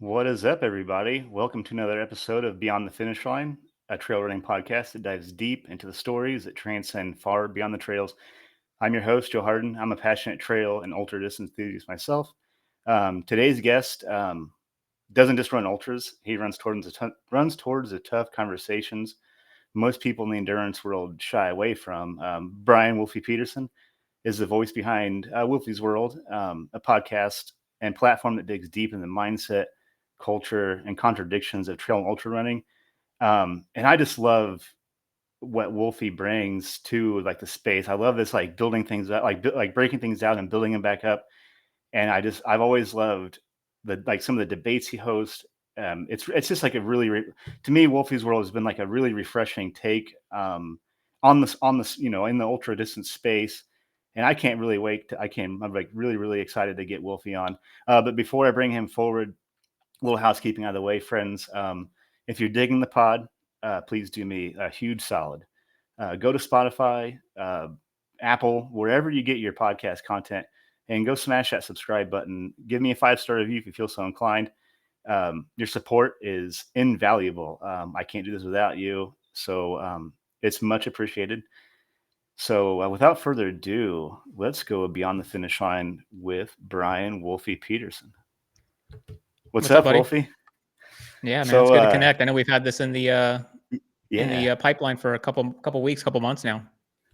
What is up, everybody? Welcome to another episode of Beyond the Finish Line, a trail running podcast that dives deep into the stories that transcend far beyond the trails. I'm your host, Joe Hardin. I'm a passionate trail and ultra distance enthusiast myself. Today's guest doesn't just run ultras; he runs towards the tough conversations most people in the endurance world shy away from. Brian Wolfie Peterson is the voice behind Wolfie's World, a podcast and platform that digs deep into the mindset, culture, and contradictions of trail and ultra running. And I just love what Wolfie brings to like the space. I love this like building things up, like breaking things down and building them back up. And I've always loved the like some of the debates he hosts. It's just like a to me, Wolfie's World has been like a really refreshing take on this in the ultra distance space. And I can't really wait. I'm like really excited to get Wolfie on. But before I bring him forward, a little housekeeping out of the way, friends. If you're digging the pod, please do me a huge solid. Go to Spotify, Apple, wherever you get your podcast content, and go smash that subscribe button. Give me a 5-star review if you feel so inclined. Your support is invaluable. I can't do this without you. So it's much appreciated. So without further ado, let's go beyond the finish line with Brian Wolfie Peterson. What's What's up, up, buddy? Wolfie? Yeah, man, it's So good to connect. I know we've had this in the yeah, pipeline for a couple weeks, couple months now.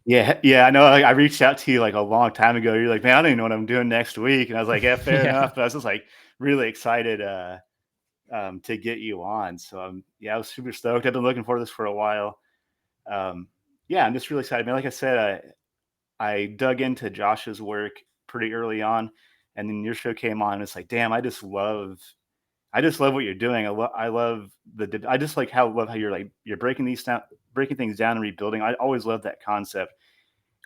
yeah. I know. I reached out to you like a long time ago. You're like, man, I don't even know what I'm doing next week, and I was like, yeah, fair Yeah, enough. But I was just like really excited to get you on. So yeah, I was super stoked. I've been looking for this for a while. Um, yeah, I'm just really excited, man. Like I said, I dug into Josh's work pretty early on, and then your show came on. And it's like, damn, I just love what you're doing. I love I just like love how you're breaking things down and rebuilding. I always love that concept.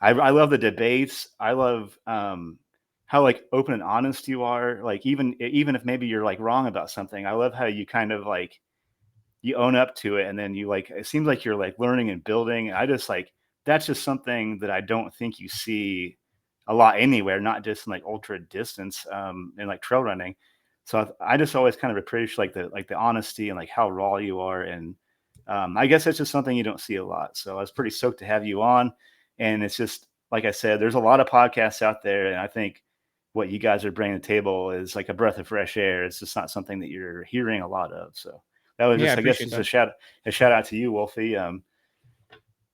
I love the debates. I love how like open and honest you are. Like even if maybe you're like wrong about something, I love how you kind of like you own up to it, and then you like it seems like you're like learning and building. I just like that's just something that I don't think you see a lot anywhere, not just in like ultra distance and like trail running. So I just always kind of appreciate like the honesty and like how raw you are, and I guess that's just something you don't see a lot. So I was pretty stoked to have you on, and it's just like I said, there's a lot of podcasts out there, and I think what you guys are bringing to the table is like a breath of fresh air. It's just not something that you're hearing a lot of. So that was yeah, I just, I guess, appreciate just that. a shout out to you, Wolfie.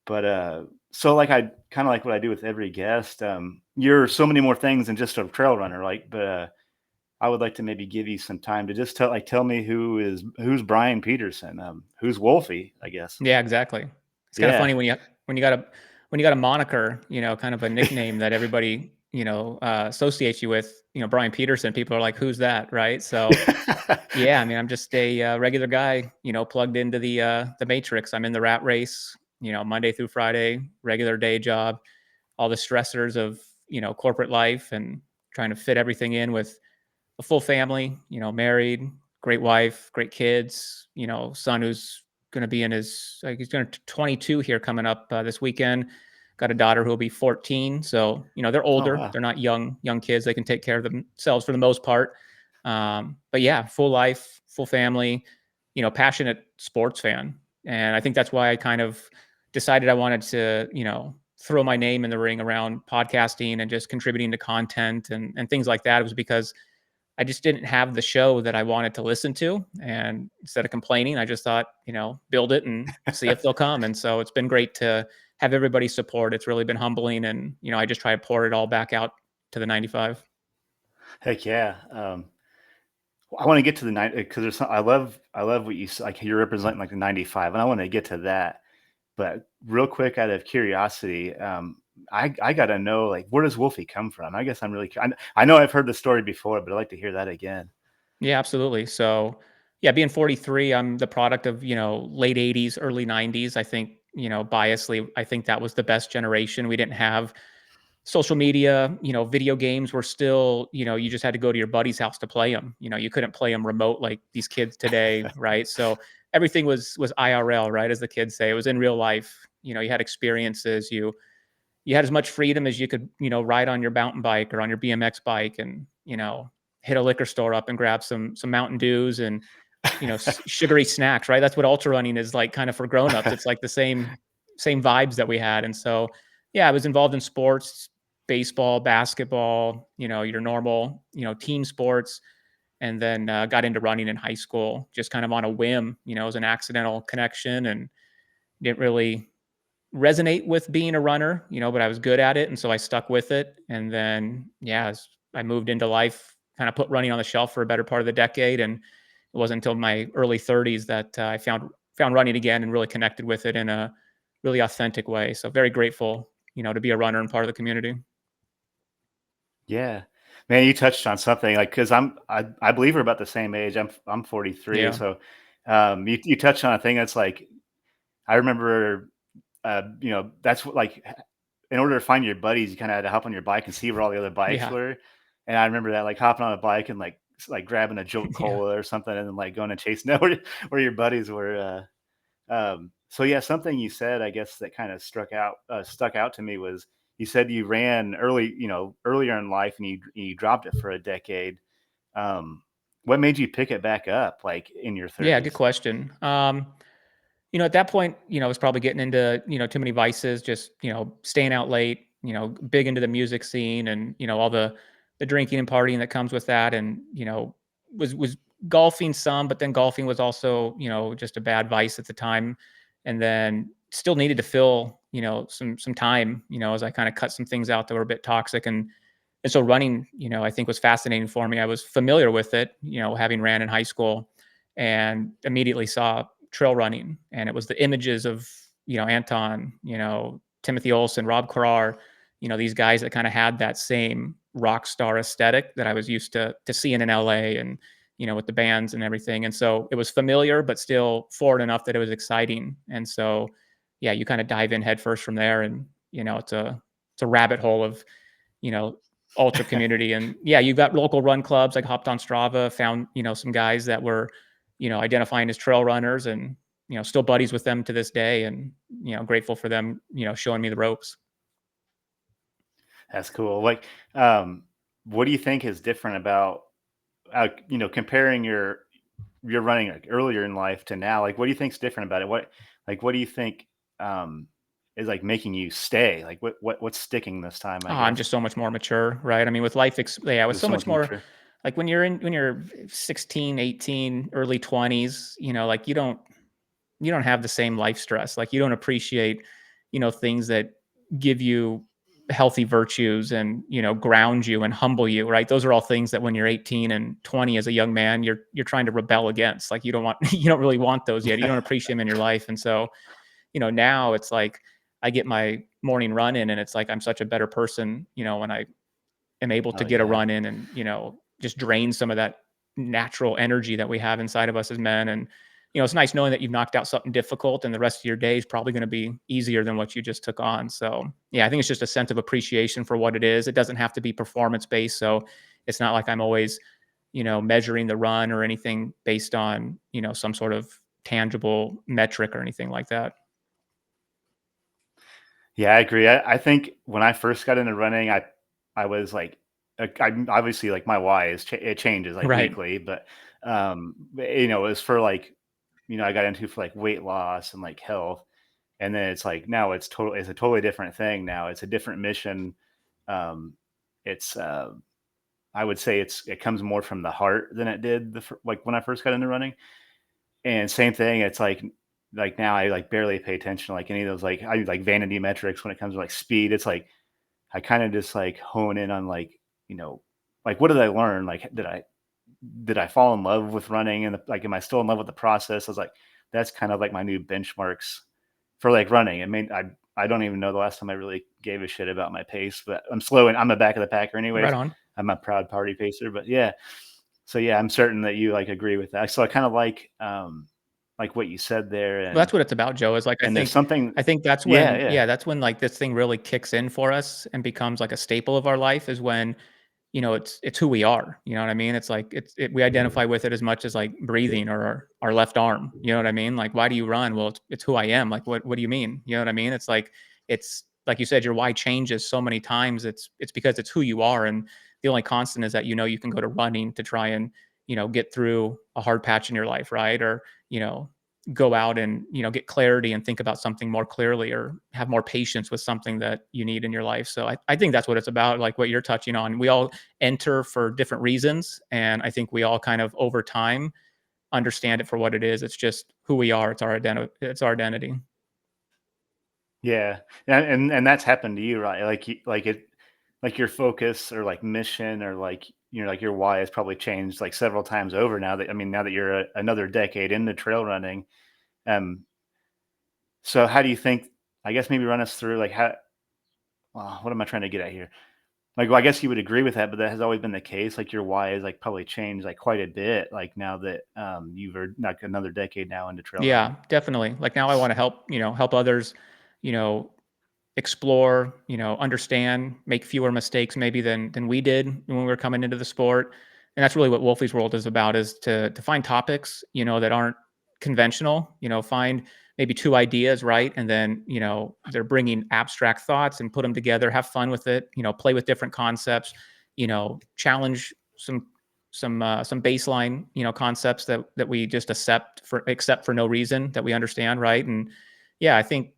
But so like I kind of like what I do with every guest. You're so many more things than just a trail runner, like. But I would like to maybe give you some time to just tell me who's Brian Peterson, who's Wolfie, I guess. Yeah, exactly. It's kind of Yeah. funny when you got a when you got a moniker, kind of a nickname that everybody associates you with. Brian Peterson. People are like, "Who's that?" Right? So yeah, I mean, I'm just a regular guy, plugged into the matrix. I'm in the rat race, Monday through Friday, regular day job, all the stressors of corporate life and trying to fit everything in with a full family, married, great wife, great kids, son who's going to be in his, like, he's going to 22 here coming up this weekend. Got a daughter who will be 14. So, they're Oh older. wow. They're not young kids. They can take care of themselves for the most part. But yeah, full life, full family, passionate sports fan. And I think that's why I kind of decided I wanted to, throw my name in the ring around podcasting and just contributing to content and things like that. It was because I just didn't have the show that I wanted to listen to. And instead of complaining, I just thought, build it and see if they'll come. And so it's been great to have everybody's support. It's really been humbling. And, I just try to pour it all back out to the 95. Heck yeah. I want to get to the night because I love what like you're representing like the 95, and I want to get to that. But real quick, out of curiosity, I got to know like where does Wolfie come from? I guess I know I've heard the story before, but I'd like to hear that again. Yeah, absolutely. So, yeah, being 43, I'm the product of, late 80s, early 90s. I think, biasly, I think that was the best generation. We didn't have social media, video games were still, you just had to go to your buddy's house to play them. You couldn't play them remote like these kids today, right? So everything was IRL, right? As the kids say, it was in real life. You had experiences, you had as much freedom as you could, ride on your mountain bike or on your BMX bike. And, hit a liquor store up and grab some Mountain Dews and sugary snacks, right? That's what ultra running is like, kind of for grown-ups. It's like the same vibes that we had. And so, yeah, I was involved in sports, baseball, basketball, your normal, team sports, and then got into running in high school, just kind of on a whim. It was an accidental connection and didn't really resonate with being a runner, but I was good at it, and so I stuck with it. And then, yeah, as I moved into life, kind of put running on the shelf for a better part of the decade, and it wasn't until my early 30s that I found running again and really connected with it in a really authentic way. So very grateful, to be a runner and part of the community. Yeah. Man, you touched on something like because I believe we're about the same age. I'm 43, Yeah, so you touched on a thing that's like I remember that's what like in order to find your buddies, you kind of had to hop on your bike and see where all the other bikes yeah, were. And I remember that like hopping on a bike and like grabbing a Jolt yeah, Cola or something and then like going and chasing out where your buddies were. So yeah, something you said, I guess that kind of stuck out to me was you said you ran early, earlier in life and you dropped it for a decade. Um, what made you pick it back up like in your yeah. Good 30s? question. At that point, I was probably getting into, too many vices, just, staying out late, big into the music scene and, all the drinking and partying that comes with that. And, was golfing some, but then golfing was also, just a bad vice at the time. And then still needed to fill, some time, as I kind of cut some things out that were a bit toxic. And so running, I think was fascinating for me. I was familiar with it, having ran in high school, and immediately saw trail running. And it was the images of, Anton, Timothy Olson, Rob Carrar, these guys that kind of had that same rock star aesthetic that I was used to seeing in LA and, with the bands and everything. And so it was familiar, but still forward enough that it was exciting. And so, yeah, you kind of dive in headfirst from there. And, it's a rabbit hole of, you know, ultra community. And yeah, you've got local run clubs. Like hopped on Strava, found, some guys that were, identifying as trail runners and, still buddies with them to this day. And, grateful for them, showing me the ropes. That's cool. Like, what do you think is different about, comparing your running like earlier in life to now? Like, what do you think's different about it? What do you think, um, is like making you stay? Like, what's sticking this time? Oh, I I'm guess just so much more mature, right? I mean, with life, yeah, with just so so much much more, mature. like when you're 16, 18, early 20s, like you don't have the same life stress. Like you don't appreciate, things that give you healthy virtues and, ground you and humble you, right? Those are all things that when you're 18 and 20 as a young man, you're trying to rebel against. Like you don't want you don't really want those yet. You don't appreciate them in your life. And so, now it's like I get my morning run in and it's like I'm such a better person, when I am able to Oh get a yeah. run in and, just drain some of that natural energy that we have inside of us as men. And, it's nice knowing that you've knocked out something difficult and the rest of your day is probably going to be easier than what you just took on. So, yeah, I think it's just a sense of appreciation for what it is. It doesn't have to be performance based. So it's not like I'm always, measuring the run or anything based on, some sort of tangible metric or anything like that. Yeah, I agree. I think when I first got into running, I was like, I'm obviously like my why it changes like Right. weekly, but it was for like I got into for like weight loss and like health, and then it's like now it's a totally different thing. Now it's a different mission. Um, it's I would say it comes more from the heart than it did like when I first got into running. And same thing, it's like now I like barely pay attention to like any of those like I like vanity metrics when it comes to like speed. It's like I kind of just like hone in on like, like what did I learn? Like did I fall in love with running and like am I still in love with the process? I was like, that's kind of like my new benchmarks for like running. I mean, I don't even know the last time I really gave a shit about my pace, but I'm slow and I'm a back of the packer Right anyways. on. I'm a proud party pacer, but yeah, so yeah, I'm certain that you like agree with that. So I kind of like what you said there, Well, that's what it's about, Joe, is like, and there's something, I think that's yeah, when, yeah, yeah, that's when like this thing really kicks in for us and becomes like a staple of our life is when, it's who we are. You know what I mean? It's like we identify with it as much as like breathing or our left arm. You know what I mean? Like, why do you run? Well, it's who I am. Like, what do you mean? You know what I mean? It's like you said, your why changes so many times. It's because it's who you are. And the only constant is that, you can go to running to try and, get through a hard patch in your life, right? Or, go out and, get clarity and think about something more clearly, or have more patience with something that you need in your life. So I think that's what it's about, like what you're touching on. We all enter for different reasons. And I think we all kind of over time understand it for what it is. It's just who we are. It's our identity. It's our identity. Yeah, and that's happened to you, right? Like your focus or like mission or like like your why has probably changed like several times over now that now that you're another decade into trail running. Um, so how do you think? I guess maybe run us through like how. What am I trying to get at here? Like, well, I guess you would agree with that, but that has always been the case. Like your why has like probably changed like quite a bit. Like now that you've like another decade now into trail running. Yeah, definitely. Like now I want to help others, you know, explore, understand, make fewer mistakes maybe than we did when we were coming into the sport. And that's really what Wolfie's World is about, is to find topics, that aren't conventional, find maybe two ideas, right? And then, they're bringing abstract thoughts and put them together, have fun with it, play with different concepts, challenge some baseline, concepts that we just accept for no reason, that we understand, right? And yeah, I think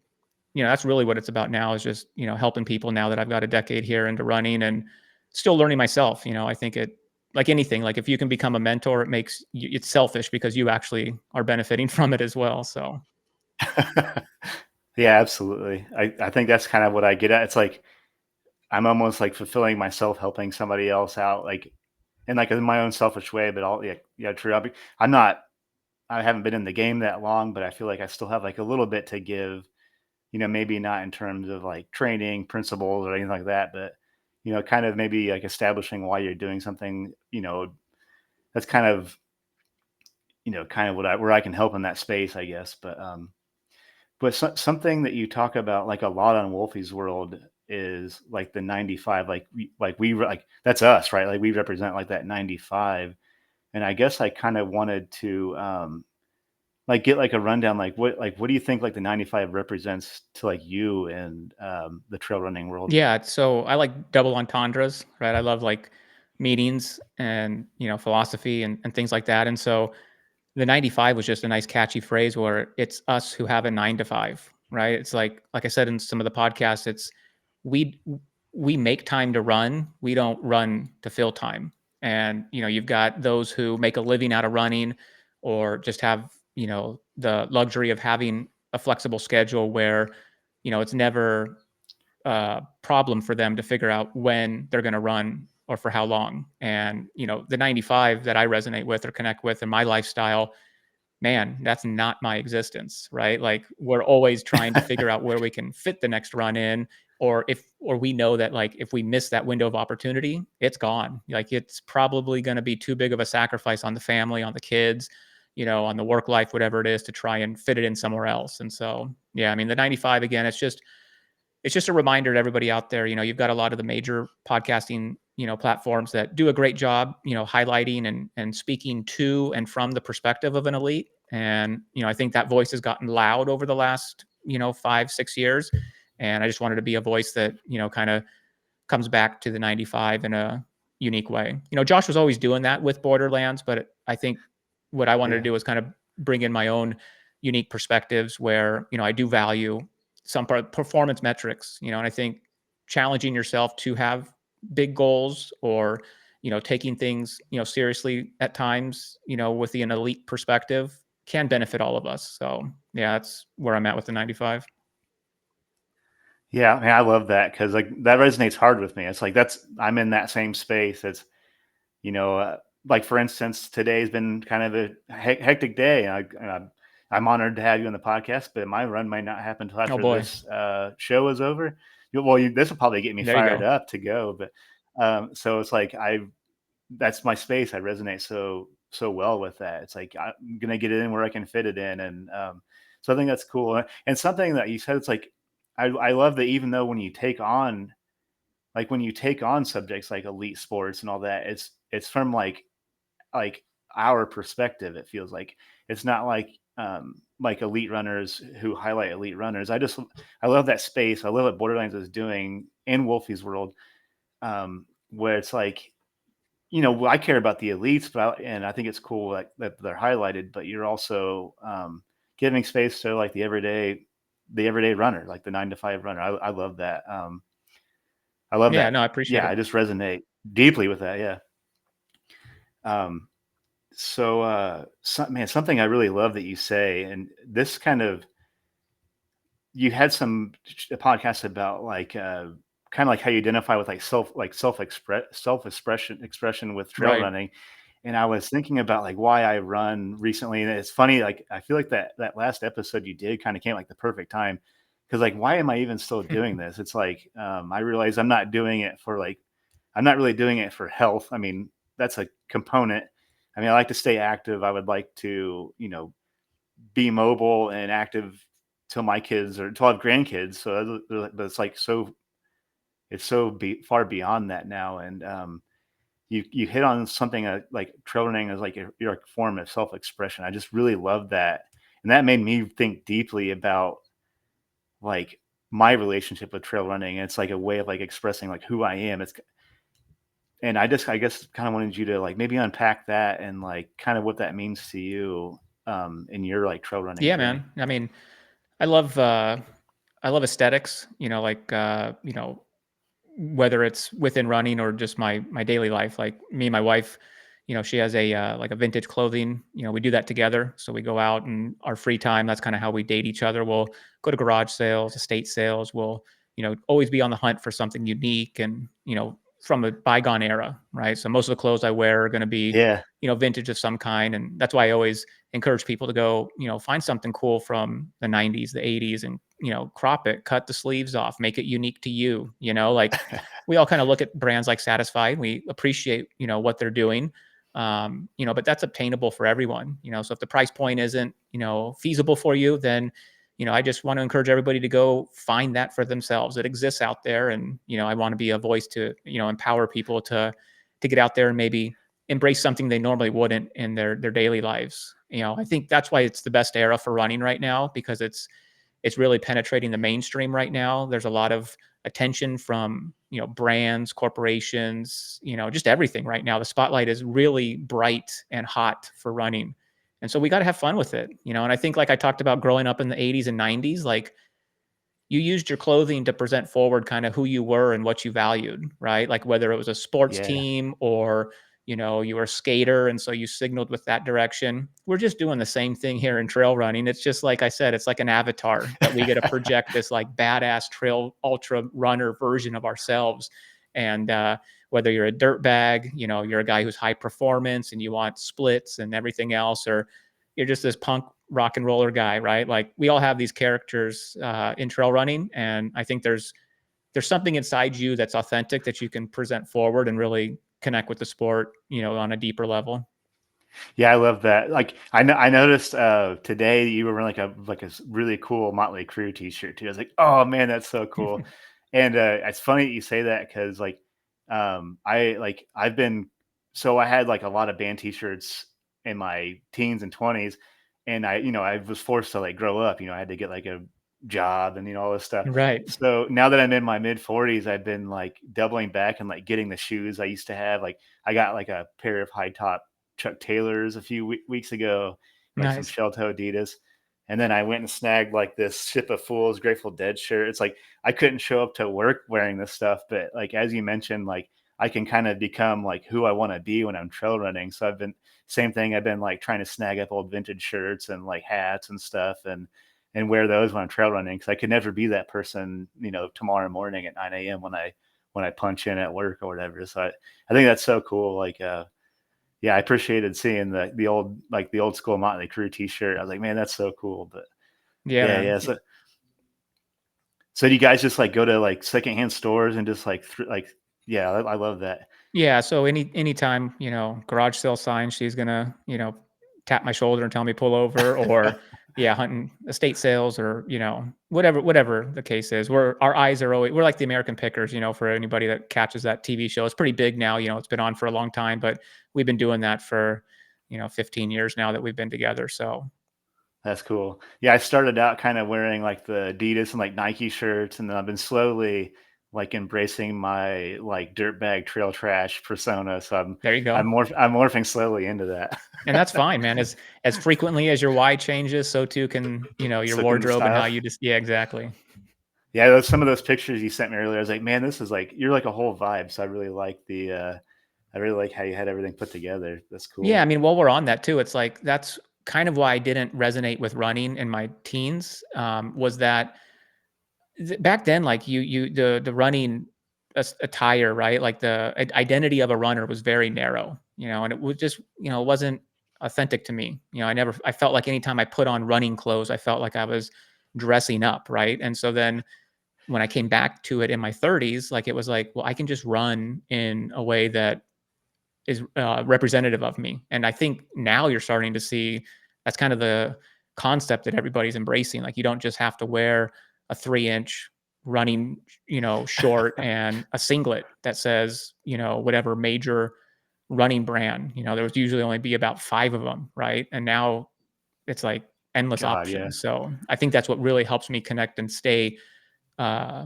that's really what it's about now, is just, helping people now that I've got a decade here into running and still learning myself. I think like anything, like if you can become a mentor, it's selfish because you actually are benefiting from it as well. So Yeah, absolutely. I think that's kind of what I get at. It's like I'm almost like fulfilling myself, helping somebody else out, like in my own selfish way. But all yeah, true. I'm not. I haven't been in the game that long, but I feel like I still have like a little bit to give. Maybe not in terms of like training principles or anything like that, but kind of maybe like establishing why you're doing something. That's kind of kind of where I can help in that space, I guess. But something that you talk about like a lot on Wolfie's World is like the 95, like that's us, right? Like we represent like that 95. And I guess I kind of wanted to like get like a rundown, like what do you think like the 95 represents to like you and the trail running world? yeah, so I like double entendres, right? I love like meetings and philosophy and things like that. And so the 95 was just a nice catchy phrase where it's us who have a 9 to 5, right? It's like I said in some of the podcasts, it's we we make time to run, we don't run to fill time. And you've got those who make a living out of running, or just have, the luxury of having a flexible schedule where, it's never a problem for them to figure out when they're going to run or for how long. And the 95 that I resonate with or connect with in my lifestyle, man, that's not my existence, right? Like we're always trying to figure out where we can fit the next run in, or we know that like if we miss that window of opportunity, it's gone. Like it's probably going to be too big of a sacrifice on the family, on the kids, on the work life, whatever it is, to try and fit it in somewhere else. And so, yeah, I mean, the 95 again, it's just a reminder to everybody out there. You've got a lot of the major podcasting, platforms that do a great job, highlighting and speaking to and from the perspective of an elite. And, I think that voice has gotten loud over the last, 5, 6 years. And I just wanted to be a voice that, kind of comes back to the 95 in a unique way. Josh was always doing that with Borderlands, but I think what I wanted to Yeah. do was kind of bring in my own unique perspectives where, I do value some performance metrics, and I think challenging yourself to have big goals, or, taking things, seriously at times, with an elite perspective, can benefit all of us. So yeah, that's where I'm at with the 95. Yeah, I love that because like that resonates hard with me. It's like I'm in that same space. It's you know, like for instance, today's been kind of a hectic day. I'm honored to have you on the podcast, but my run might not happen until Oh after boy. this show is over. This will probably get me There you fired go. up to go. But so it's like that's my space. I resonate so well with that. It's like I'm gonna get it in where I can fit it in, and so I think that's cool. And something that you said, it's like I love that even though when you take on subjects like elite sports and all that, it's from like our perspective. It feels like it's not like elite runners who highlight elite runners. I love that space. I love what Borderlands is doing in Wolfie's World. where it's like, I care about the elites, and I think it's cool that they're highlighted, but you're also giving space to like the everyday runner, like the 9 to 5 runner. I love that. I love Yeah, that. no, I appreciate Yeah, I it. just resonate deeply with that. Yeah. Um, man, something I really love that you say, and this kind of, you had some podcasts about like, kind of like how you identify with like self expression with trail Right. running. And I was thinking about like why I run recently. And it's funny, like I feel like that last episode you did kind of came at like the perfect time. Cause like, why am I even still doing this? It's like, I realize I'm not really doing it for health. I mean, that's a component. I mean, I like to stay active. I would like to, be mobile and active till my kids or till I have grandkids. But it's like far beyond that now. And you hit on something like trail running is like your form of self expression. I just really love that, and that made me think deeply about like my relationship with trail running. It's like a way of like expressing like who I am. And I guess kind of wanted you to like maybe unpack that and like kind of what that means to you in your like trail running Yeah, journey. man. I mean, I love uh I love aesthetics, like whether it's within running or just my daily life. Like me and my wife, she has a like a vintage clothing. We do that together. So we go out and our free time. That's kind of how we date each other. We'll go to garage sales, estate sales. We'll always be on the hunt for something unique and from a bygone era, right? So most of the clothes I wear are going to be Yeah. vintage of some kind, and that's why I always encourage people to go find something cool from the 90s, the 80s, and crop it, cut the sleeves off, make it unique to you. Like we all kind of look at brands like Satisfied. We appreciate, what they're doing. But that's obtainable for everyone. So if the price point isn't, feasible for you, then, I just want to encourage everybody to go find that for themselves. It exists out there. And, I want to be a voice to, empower people to get out there and maybe embrace something they normally wouldn't in their daily lives. I think that's why it's the best era for running right now, because it's really penetrating the mainstream right now. There's a lot of attention from, brands, corporations, just everything right now. The spotlight is really bright and hot for running. And so we got to have fun with it, and I think like I talked about growing up in the 80s and 90s, like you used your clothing to present forward kind of who you were and what you valued, right? Like whether it was a sports Yeah. team or, you were a skater. And so you signaled with that direction. We're just doing the same thing here in trail running. It's just like I said, it's like an avatar that we get to project this like badass trail ultra runner version of ourselves. And whether you're a dirt bag, you're a guy who's high performance and you want splits and everything else, or you're just this punk rock and roller guy, right? Like we all have these characters in trail running, and I think there's something inside you that's authentic that you can present forward and really connect with the sport, on a deeper level. Yeah, I love that. Like I noticed today you were wearing like a really cool Motley Crue t-shirt too. I was like, "Oh man, that's so cool." And it's funny that you say that cuz like I've been, so I had like a lot of band t-shirts in my teens and 20s, and I was forced to like grow up, I had to get like a job and all this stuff. Right. So now that I'm in my mid 40s, I've been like doubling back and like getting the shoes I used to have. Like I got like a pair of high top Chuck Taylors a few weeks ago, like some Nice. shell toe Adidas. And then I went and snagged like this Ship of Fools Grateful Dead shirt. It's like I couldn't show up to work wearing this stuff, but like as you mentioned, like I can kind of become like who I want to be when I'm trail running. So same thing. I've been like trying to snag up old vintage shirts and like hats and stuff and wear those when I'm trail running, because I could never be that person, tomorrow morning at 9 a.m. when I punch in at work or whatever. So I think that's so cool. Like yeah, I appreciated seeing the old school Motley Crue T-shirt. I was like, man, that's so cool. But Yeah, yeah, man. yeah. So do you guys just like go to like secondhand stores and just like yeah, I love that. Yeah, so anytime, garage sale sign, she's gonna, tap my shoulder and tell me pull over, or yeah, hunting estate sales, or, whatever the case is. Our eyes are always, we're like the American Pickers, for anybody that catches that TV show. It's pretty big now, it's been on for a long time, but we've been doing that for, 15 years now that we've been together. So That's cool. Yeah, I started out kind of wearing like the Adidas and like Nike shirts, and then I've been slowly like embracing my like dirtbag trail trash persona. So There you I'm go. I'm morphing slowly into that. And that's fine, man. As frequently as your why changes, so too can, your So can the wardrobe and how style. you just yeah, exactly. Yeah, some of those pictures you sent me earlier, I was like, man, this is like you're like a whole vibe. So I really like the I really like how you had everything put together. That's Yeah, I cool. mean, while we're on that too, it's like that's kind of why I didn't resonate with running in my teens, was that back then, like the running attire, right? Like the identity of a runner was very narrow, and it was just, it wasn't authentic to me. I felt like anytime I put on running clothes, I felt like I was dressing up, right? And so then when I came back to it in my 30s, like it was like, well, I can just run in a way that is representative of me. And I think now you're starting to see that's kind of the concept that everybody's embracing. Like you don't just have to wear a 3-inch running, short and a singlet that says, whatever major running brand. There was usually only be about 5 of them, right? And now it's like endless God, yeah. options. So I think that's what really helps me connect and stay, uh,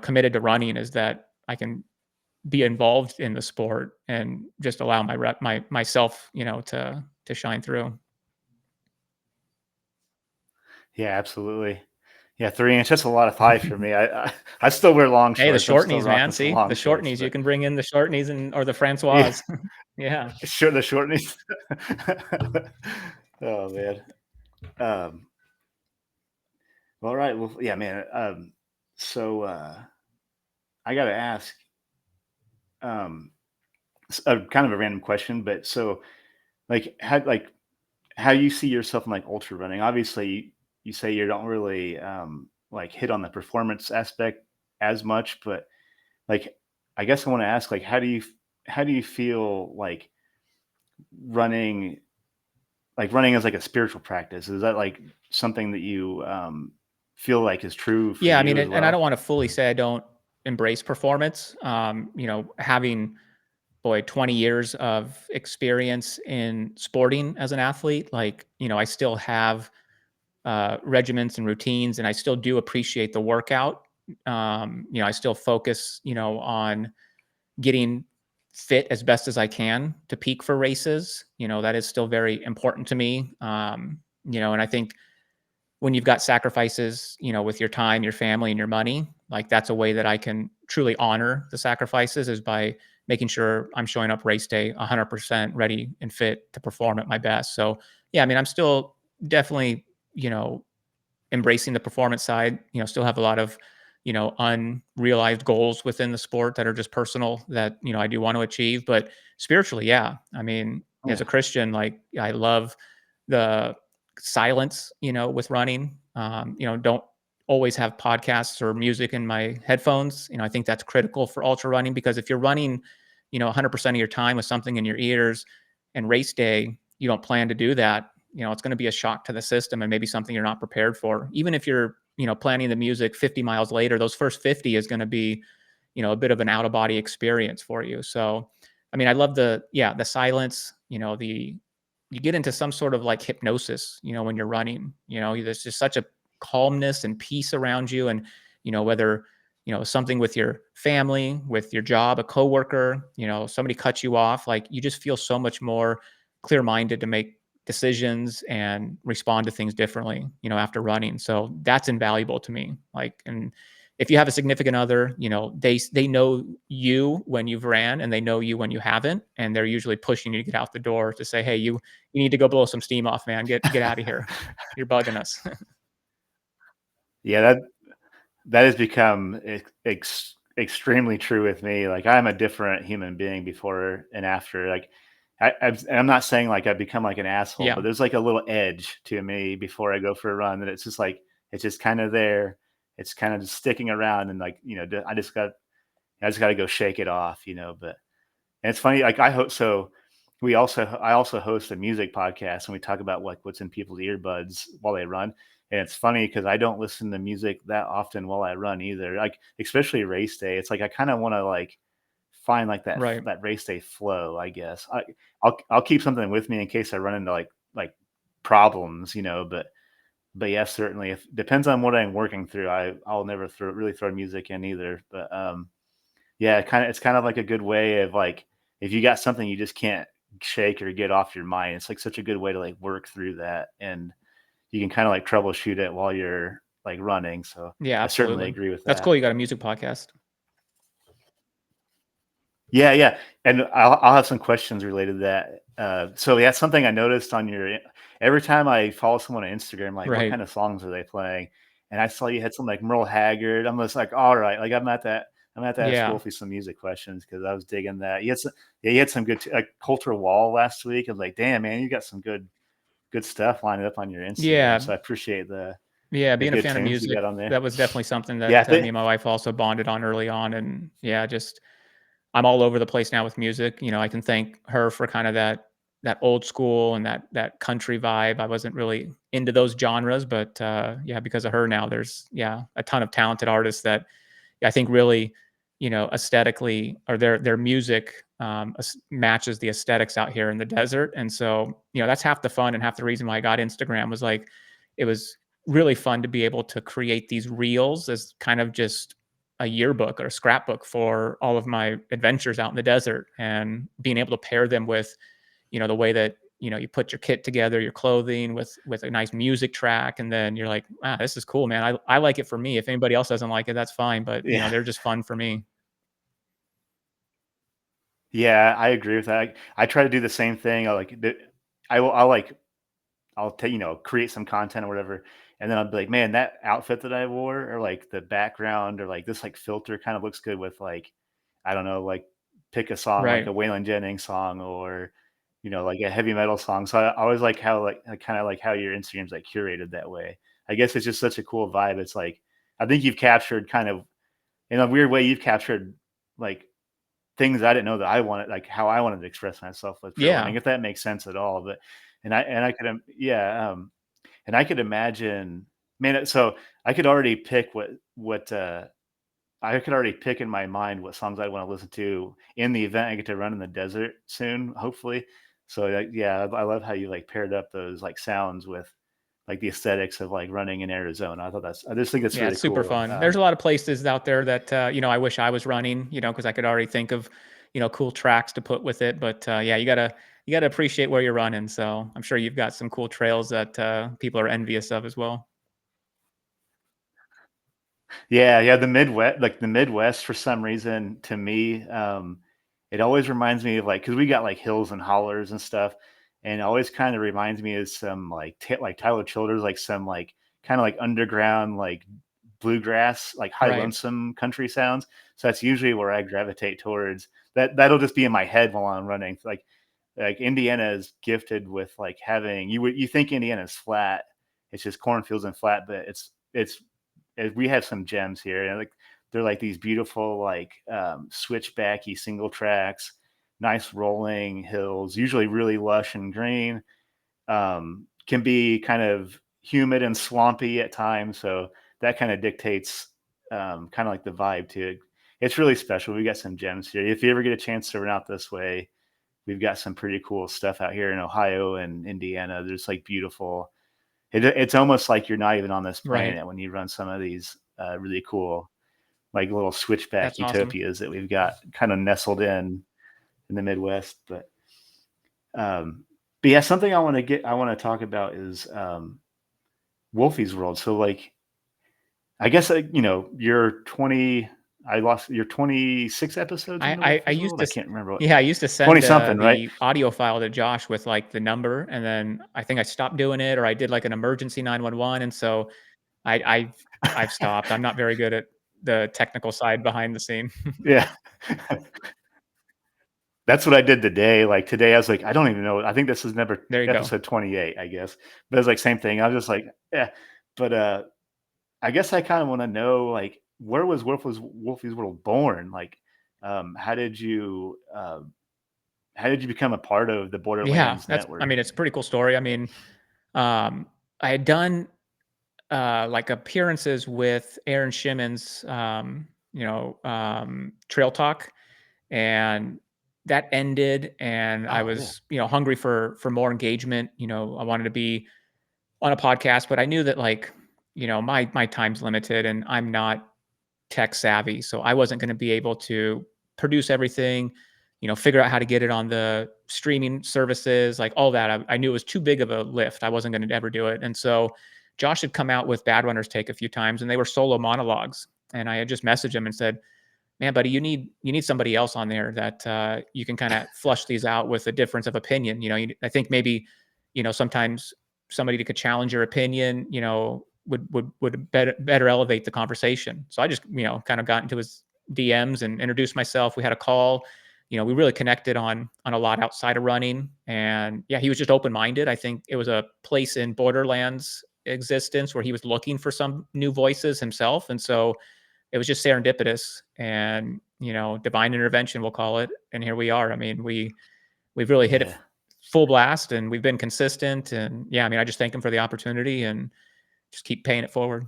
committed to running, is that I can be involved in the sport and just allow myself, to shine through. Yeah, absolutely. Yeah, 3 inch. That's a lot of thigh for me. I still wear long Hey, the shorts. I'm short still knees, man. rocking some See? The long short shorts, knees, you but can bring in the short knees or the yeah, Francoise. Yeah. sure the short knees. Oh man. Um, well, all right. Well, yeah, man. So I got to ask, um, a kind of a random question, but so like how you see yourself in like ultra running. Obviously, you say you don't really like hit on the performance aspect as much, but like I guess I want to ask like how do you feel running running as like a spiritual practice? Is that like something that you feel like is true for Yeah, I mean, you as and I don't well? wanna fully say I don't embrace performance. Having, boy, 20 years of experience in sporting as an athlete, like, I still have regiments and routines, and I still do appreciate the workout. I still focus, on getting fit as best as I can to peak for races. That is still very important to me. And I think when you've got sacrifices, with your time, your family, and your money, like that's a way that I can truly honor the sacrifices, is by making sure I'm showing up race day 100% ready and fit to perform at my best. So, yeah, I mean, I'm still definitely, you know, embracing the performance side, still have a lot of, unrealized goals within the sport that are just personal that, I do want to achieve. But spiritually, yeah. I mean, as Yeah. a Christian, like I love the silence, with running. Don't always have podcasts or music in my headphones. I think that's critical for ultra running, because if you're running, 100% of your time with something in your ears, and race day, you don't plan to do that, it's going to be a shock to the system and maybe something you're not prepared for. Even if you're, planning the music 50 miles later, those first 50 is going to be, a bit of an out of body experience for you. So, I mean, I love the silence, you get into some sort of like hypnosis, when you're running, there's just such a calmness and peace around you. And, whether, something with your family, with your job, a coworker, somebody cuts you off, like you just feel so much more clear minded to make decisions and respond to things differently, after running. So that's invaluable to me. Like, and if you have a significant other, they know you when you've ran, and they know you when you haven't, and they're usually pushing you to get out the door to say, "Hey, you need to go blow some steam off, man. Get out of here. You're bugging us." Yeah, that has become extremely true with me. Like I'm a different human being before and after. Like I'm not saying like I've become like an asshole, but Yeah, there's like a little edge to me before I go for a run that it's just like it's just kind of there. It's kind of just sticking around, and like I just got to go shake it off, But and it's funny, like I hope so. I also host a music podcast, and we talk about like what's in people's earbuds while they run. And it's funny because I don't listen to music that often while I run either. Like especially race day, it's like I kind of want to like find like right. that race day flow. I guess I'll keep something with me in case I run into like problems, But but yeah, certainly if depends on what I'm working through. I'll never really throw music in either. But yeah, it's kind of like a good way of like if you got something you just can't shake or get off your mind, it's like such a good way to like work through that, and you can kind of like troubleshoot it while you're like running. So Yeah, I certainly absolutely. agree with That's that. cool. You got a music podcast. Yeah, yeah, and I'll have some questions related to that. So yeah, something I noticed on your every time I follow someone on Instagram, like what Right. kind of songs are they playing? And I saw you had some like Merle Haggard. I'm just like, all right, like I'm at to ask Yeah. Wolfie some music questions because I was digging that. Yeah, you had some good like Culture Wall last week. I was like, damn man, you got some good stuff lined up on your Instagram. Yeah. So I appreciate Yeah. the Being a good fan of tunes you music, got on there. that was definitely something Yeah, that me and my wife also bonded on early on. And yeah, just I'm all over the place now with music. I can thank her for kind of that old school and that country vibe. I wasn't really into those genres, but yeah, because of her now, there's a ton of talented artists that I think really, aesthetically or their music matches the aesthetics out here in the desert. And so, that's half the fun and half the reason why I got Instagram was like, it was really fun to be able to create these reels as kind of just a yearbook or a scrapbook for all of my adventures out in the desert and being able to pair them with, the way that, you put your kit together, your clothing with a nice music track. And then you're like, wow, this is cool, man. I like it for me. If anybody else doesn't like it, that's fine. But, yeah. they're just fun for me. Yeah, I agree with that. I try to do the same thing. I'll like I'll tell create some content or whatever, and then I'll be like, man, that outfit that I wore, or like the background, or like this like filter kind of looks good with like, I don't know, like pick a song like Right. a Waylon Jennings song or like a heavy metal song. So I always like how like I kind of like how your Instagram's like curated that way. I guess it's just such a cool vibe. It's like I think you've captured kind of in a weird way. You've captured like things I didn't know that I wanted, like how I wanted to express myself with trail running, Yeah. if that makes sense at all. But and I could yeah, and I could imagine, man. So I could already pick what I could already pick in my mind what songs I want to listen to in the event I get to run in the desert soon, hopefully. So yeah, I love how you like paired up those like sounds with like the aesthetics of like running in Arizona. I just think it's Yeah. really It's super cool. fun. There's a lot of places out there that, I wish I was running, because I could already think of, cool tracks to put with it. But yeah, you gotta appreciate where you're running. So I'm sure you've got some cool trails that people are envious of as well. Yeah, yeah, the Midwest for some reason to me, it always reminds me of like because we got like hills and hollers and stuff, and it always kind of reminds me of some like like Tyler Childers, like some like kind of like underground like bluegrass, like high Right. lonesome country sounds. So that's usually where I gravitate towards. That'll just be in my head while I'm running. Like Indiana is gifted with like having you think Indiana's flat, it's just cornfields and flat, but we have some gems here. And like they're like these beautiful like switchbacky single tracks, nice rolling hills, usually really lush and green. Can be kind of humid and swampy at times, so that kind of dictates kind of like the vibe to it. It's really special. We got some gems here. If you ever get a chance to run out this way, we've got some pretty cool stuff out here in Ohio and Indiana. There's like beautiful. It's almost like you're not even on this Right. planet when you run some of these really cool, like little switchback That's awesome. utopias that we've got kind of nestled in the Midwest. Um, but yeah, something I want to talk about is Wolfie's World. So like, I guess you're 20. I lost you're 26 episodes into I Wolfie's used World. to I s can't remember what yeah, I used to 20 send, something, right? the audio file to Josh with, like, the number, and then I think I stopped doing it, or I did, like, an emergency 911, and so I I've stopped. I'm not very good at the technical side behind the scene. Yeah. That's what I did today. Like today, I was like, I don't even know. I think this is never There you go. episode 28, I guess. But it's like same thing. I was just like, yeah. But I guess I kind of want to know like where was Wolfie's World born? Like, how did you become a part of the Yeah, Borderlands I mean, network? it's a pretty cool story. I mean, um, I had done, like, appearances with Aaron Shimon's, Trail Talk, and that ended, and I Oh yeah. was, hungry for more engagement. I wanted to be on a podcast, but I knew that like, my time's limited and I'm not tech savvy. So I wasn't going to be able to produce everything, figure out how to get it on the streaming services, like all that. I knew it was too big of a lift. I wasn't going to ever do it. And so Josh had come out with Bad Runner's Take a few times and they were solo monologues. And I had just messaged him and said, man, buddy, you need somebody else on there that you can kind of flush these out with a difference of opinion. I think maybe, sometimes somebody that could challenge your opinion, would better elevate the conversation. So I just, kind of got into his DMs and introduced myself. We had a call. We really connected on a lot outside of running. And yeah, he was just open minded. I think it was a place in Borderlands existence where he was looking for some new voices himself. And so it was just serendipitous and, divine intervention, we'll call it. And here we are. I mean, we've really hit it full blast and we've been consistent. And yeah, I mean, I just thank him for the opportunity and just keep paying it forward.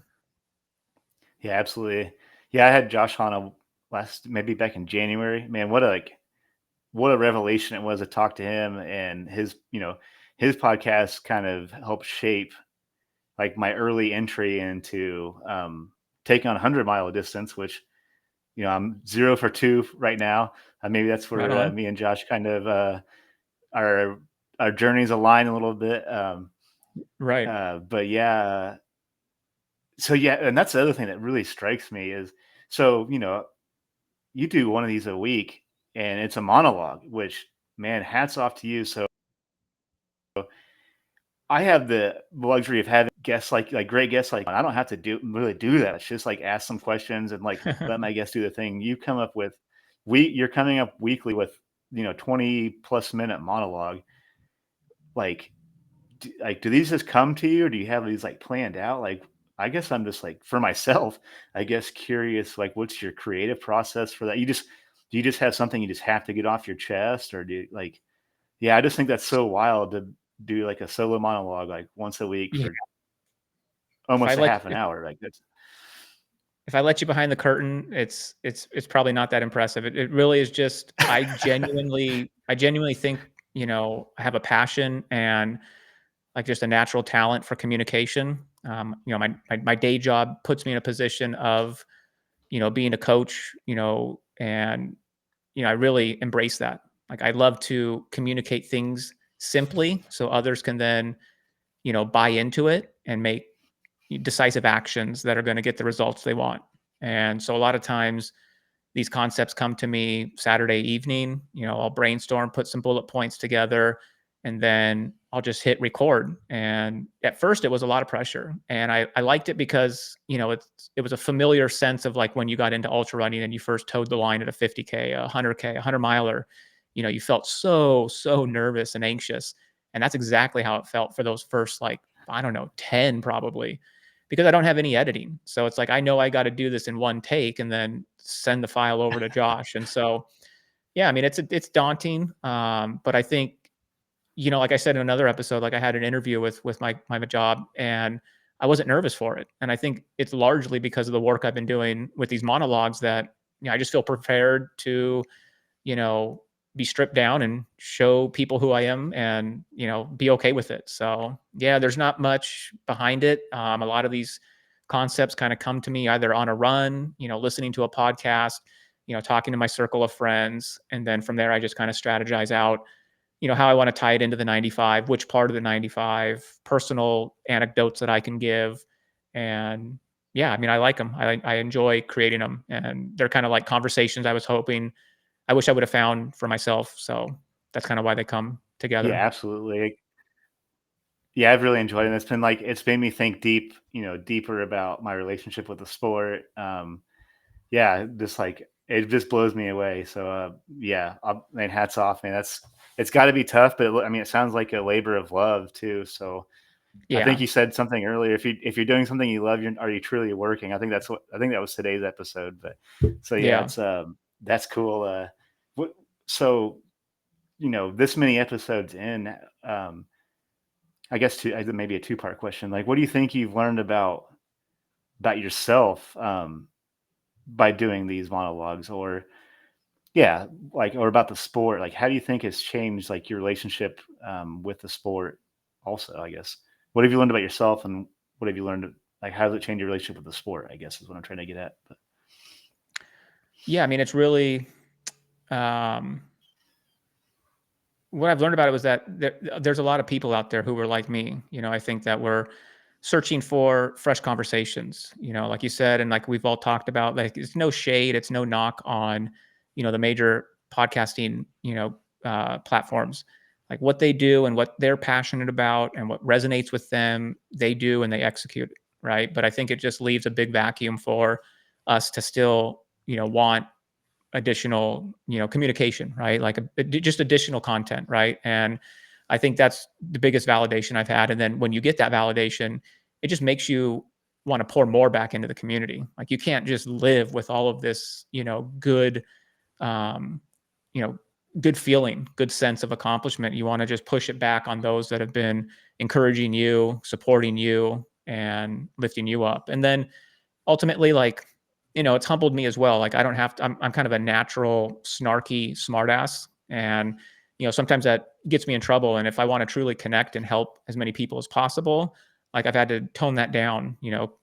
Yeah, absolutely. Yeah, I had Josh on maybe back in January. Man, what a revelation it was to talk to him, and his podcast kind of helped shape like my early entry into taking on 100-mile distance, which I'm 0 for 2 right now. Maybe that's Right where on. me and Josh kind of our journeys align a little bit. Right. But yeah, so yeah, and that's the other thing that really strikes me is, so you do one of these a week and it's a monologue, which, man, hats off to you. So I have the luxury of having guests like great guests like I don't have to really do that. It's just like ask some questions and like let my guests do the thing. You're coming up weekly with 20 plus minute monologue. Like do these just come to you, or do you have these like planned out? Like, I guess I'm just like, for myself, I guess curious, like what's your creative process for that? Do you just have something you just have to get off your chest, or do you like, yeah, I just think that's so wild to do like a solo monologue like once a week Yeah. for If I almost a let half an hour. Like that's if I let you behind the curtain, it's probably not that impressive. It really is just I genuinely think, I have a passion and like just a natural talent for communication. My day job puts me in a position of, being a coach, and I really embrace that. Like I love to communicate things simply so others can then, buy into it and make decisive actions that are going to get the results they want. And so a lot of times these concepts come to me Saturday evening. I'll brainstorm, put some bullet points together, and then I'll just hit record. And at first, it was a lot of pressure, and I liked it because it was a familiar sense of like when you got into ultra running and you first towed the line at a 50K, a 100K, a 100 miler. You felt so nervous and anxious, and that's exactly how it felt for those first like I don't know 10 probably because I don't have any editing. So it's like I know I got to do this in one take and then send the file over to Josh. And so yeah, I mean it's daunting, but I think like I said in another episode, like I had an interview with my job and I wasn't nervous for it. And I think it's largely because of the work I've been doing with these monologues that I just feel prepared to you know, be stripped down and show people who I am and, be okay with it. So, yeah, there's not much behind it. A lot of these concepts kind of come to me either on a run, listening to a podcast, talking to my circle of friends. And then from there, I just kind of strategize out, how I want to tie it into the 95, which part of the 95, personal anecdotes that I can give. And yeah, I mean, I like them. I enjoy creating them. And they're kind of like conversations I wish I would have found for myself. So that's kind of why they come yeah, together. absolutely. Yeah, I've really enjoyed it. It's been like it's made me think deeper about my relationship with the sport. Yeah, just like it just blows me away. So yeah, man, hats off, man. It's got to be tough, but I mean, it sounds like a labor of love too. So I think Yeah. you said something earlier. If you're doing something you love, are you truly working? I think that was today's episode. But so yeah, Yeah. it's that's cool. What, so this many episodes in, I guess maybe a two-part question. Like, what do you think you've learned about yourself by doing these monologues, or yeah, like, or about the sport? Like, how do you think it's changed like your relationship with the sport? Also, I guess. what have you learned about yourself, and what have you learned? Like, how does it change your relationship with the sport? I guess is what I'm trying to get at. But Yeah, I mean, it's really um, what I've learned about it was that there's a lot of people out there who were like me. I think that we're searching for fresh conversations, like you said, and like we've all talked about, like it's no shade, it's no knock on, the major podcasting, platforms, like what they do and what they're passionate about and what resonates with them, they do and they execute, right? But I think it just leaves a big vacuum for us to still, want additional communication, right? Like just additional content, right? And I think that's the biggest validation I've had. And then when you get that validation, it just makes you want to pour more back into the community. Like you can't just live with all of this good um you know good feeling, good sense of accomplishment. You want to just push it back on those that have been encouraging you, supporting you, and lifting you up. And then ultimately, like, it's humbled me as well. Like I don't have to, I'm kind of a natural snarky smartass. And, sometimes that gets me in trouble. And if I want to truly connect and help as many people as possible, like I've had to tone that down,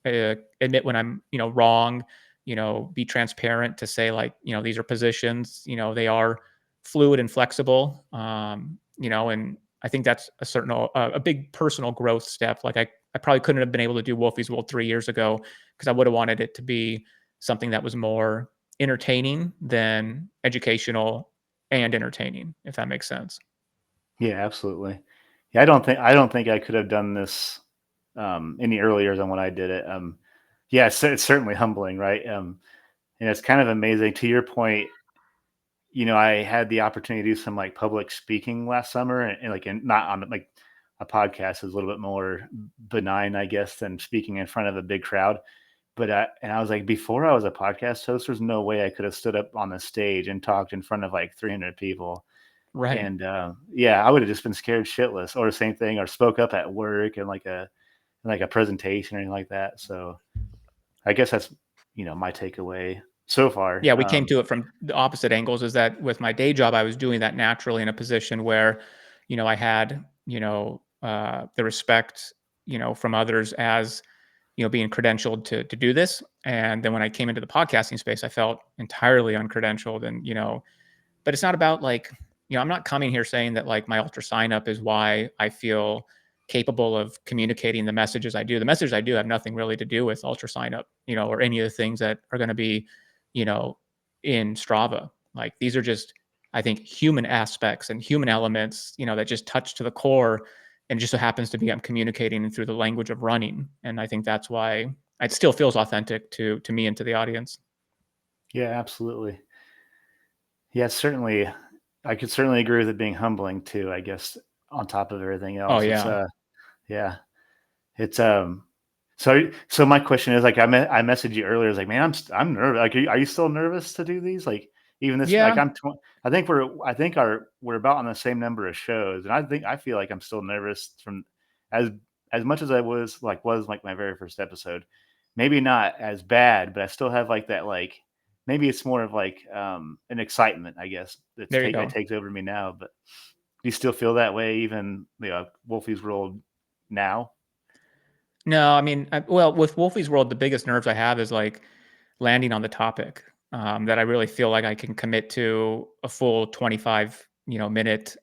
admit when I'm, wrong, be transparent to say like, these are positions, they are fluid and flexible. And I think that's a big personal growth step. Like I probably couldn't have been able to do Wolfie's World 3 years ago because I would have wanted it to be something that was more entertaining than educational and entertaining, if that makes sense. yeah, absolutely. Yeah, I don't think I could have done this any earlier than when I did it. Yeah, it's certainly humbling, right? And it's kind of amazing. To your point, I had the opportunity to do some like public speaking last summer, and like, not on like a podcast is a little bit more benign, I guess, than speaking in front of a big crowd. But and I was like, before I was a podcast host, there's no way I could have stood up on the stage and talked in front of like 300 people. Right. And yeah, I would have just been scared shitless, or the same thing, or spoke up at work and like a presentation or anything like that. So I guess that's my takeaway so far. Yeah, we came to it from the opposite angles. Is that with my day job, I was doing that naturally in a position where, I had, the respect, from others as, being credentialed to do this. And then when I came into the podcasting space, I felt entirely uncredentialed. And, but it's not about like, I'm not coming here saying that like my ultra sign up is why I feel capable of communicating the messages I do. The messages I do have nothing really to do with ultra sign up, or any of the things that are going to be, you know, in Strava. Like these are just, I think, human aspects and human elements, that just touch to the core. And it just so happens to be I'm communicating through the language of running. And I think that's why it still feels authentic to me and to the audience. Yeah, absolutely. Yeah, certainly. I could certainly agree with it being humbling too, I guess, on top of everything Oh else. It's yeah. yeah. It's so my question is, like, I messaged you earlier. I was like, man, I'm nervous. Like, are you still nervous to do these? Like, even this, like, Yeah. we're about on the same number of shows, and I feel like I'm still nervous from as as much as I was like my very first episode. Maybe not as bad, but I still have like that, like, maybe it's more of like an excitement, I guess, There you that go. takes over me now. But do you still feel that way, even Wolfie's World now? No, I mean, well, with Wolfie's World, the biggest nerves I have is like landing on the topic, that I really feel like I can commit to a full 25, minute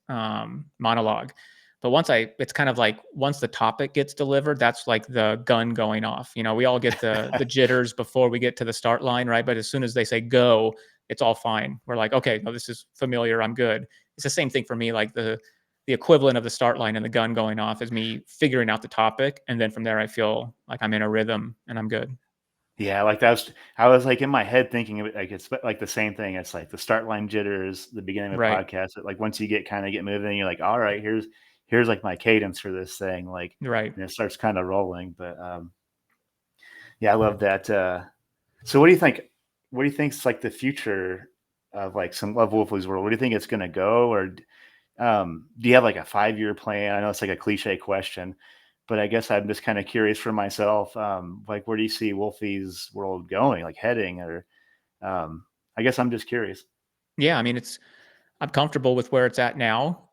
monologue. But it's kind of like once the topic gets delivered, that's like the gun going off. We all get the jitters before we get to the start line, right? But as soon as they say go, it's all fine. We're like, okay, no, this is familiar. I'm good. It's the same thing for me. Like the equivalent of the start line and the gun going off is me figuring out the topic. And then from there, I feel like I'm in a rhythm and I'm good. Yeah, like I was like in my head thinking of it like it's like the same thing. It's like the start line jitters, the beginning of a Right. podcast. But like once you get moving, you're like, all right, here's like my cadence for this thing. Like, Right. and it starts kind of rolling. But yeah, I love that. So what do you think? What do you think's like the future of like some of Wolfie's World? Where do you think it's gonna go? Or do you have like a 5-year plan? I know it's like a cliche question, but I guess I'm just kind of curious for myself. Like, where do you see Wolfie's World going, like heading? Or I guess I'm just curious. Yeah. I mean, I'm comfortable with where it's at now.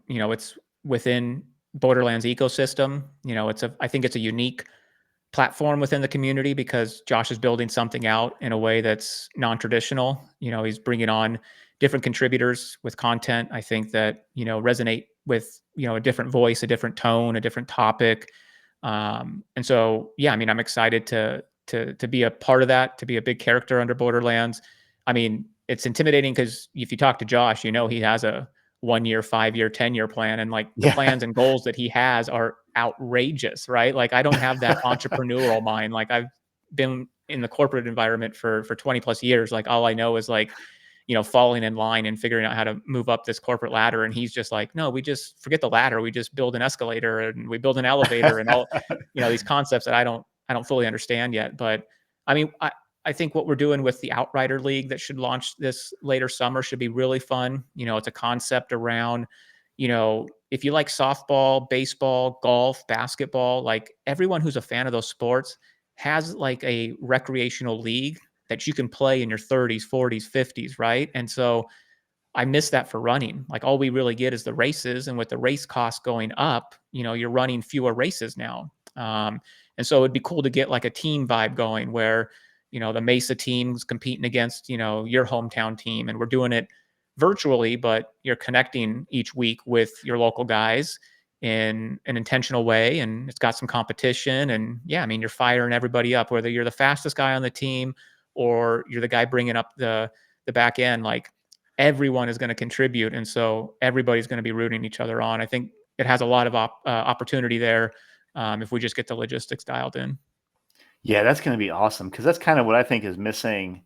It's within Borderlands ecosystem. I think it's a unique platform within the community because Josh is building something out in a way that's non-traditional. He's bringing on different contributors with content. I think that, resonate with, a different voice, a different tone, a different topic. And so, yeah, I mean, I'm excited to be a part of that, to be a big character under Borderlands. I mean, it's intimidating because if you talk to Josh, he has a 1 year, 5 year, 10 year plan, and like the Yeah. plans and goals that he has are outrageous, right? Like I don't have that entrepreneurial mind. Like I've been in the corporate environment for 20 plus years. Like all I know is like, falling in line and figuring out how to move up this corporate ladder. And he's just like, no, we just forget the ladder. We just build an escalator and we build an elevator and all, these concepts that I don't fully understand yet. But I mean, I think what we're doing with the Outrider League that should launch this later summer should be really fun. It's a concept around, if you like softball, baseball, golf, basketball, like everyone who's a fan of those sports has like a recreational league that you can play in your 30s, 40s, 50s, right? And so I miss that for running. Like all we really get is the races, and with the race costs going up, you're running fewer races now. And so it'd be cool to get like a team vibe going where, the Mesa team's competing against, your hometown team, and we're doing it virtually, but you're connecting each week with your local guys in an intentional way, and it's got some competition. And yeah, I mean, you're firing everybody up, whether you're the fastest guy on the team or you're the guy bringing up the back end. Like everyone is going to contribute, and so everybody's going to be rooting each other on. I think it has a lot of opportunity there if we just get the logistics dialed in. Yeah, that's going to be awesome because that's kind of what I think is missing.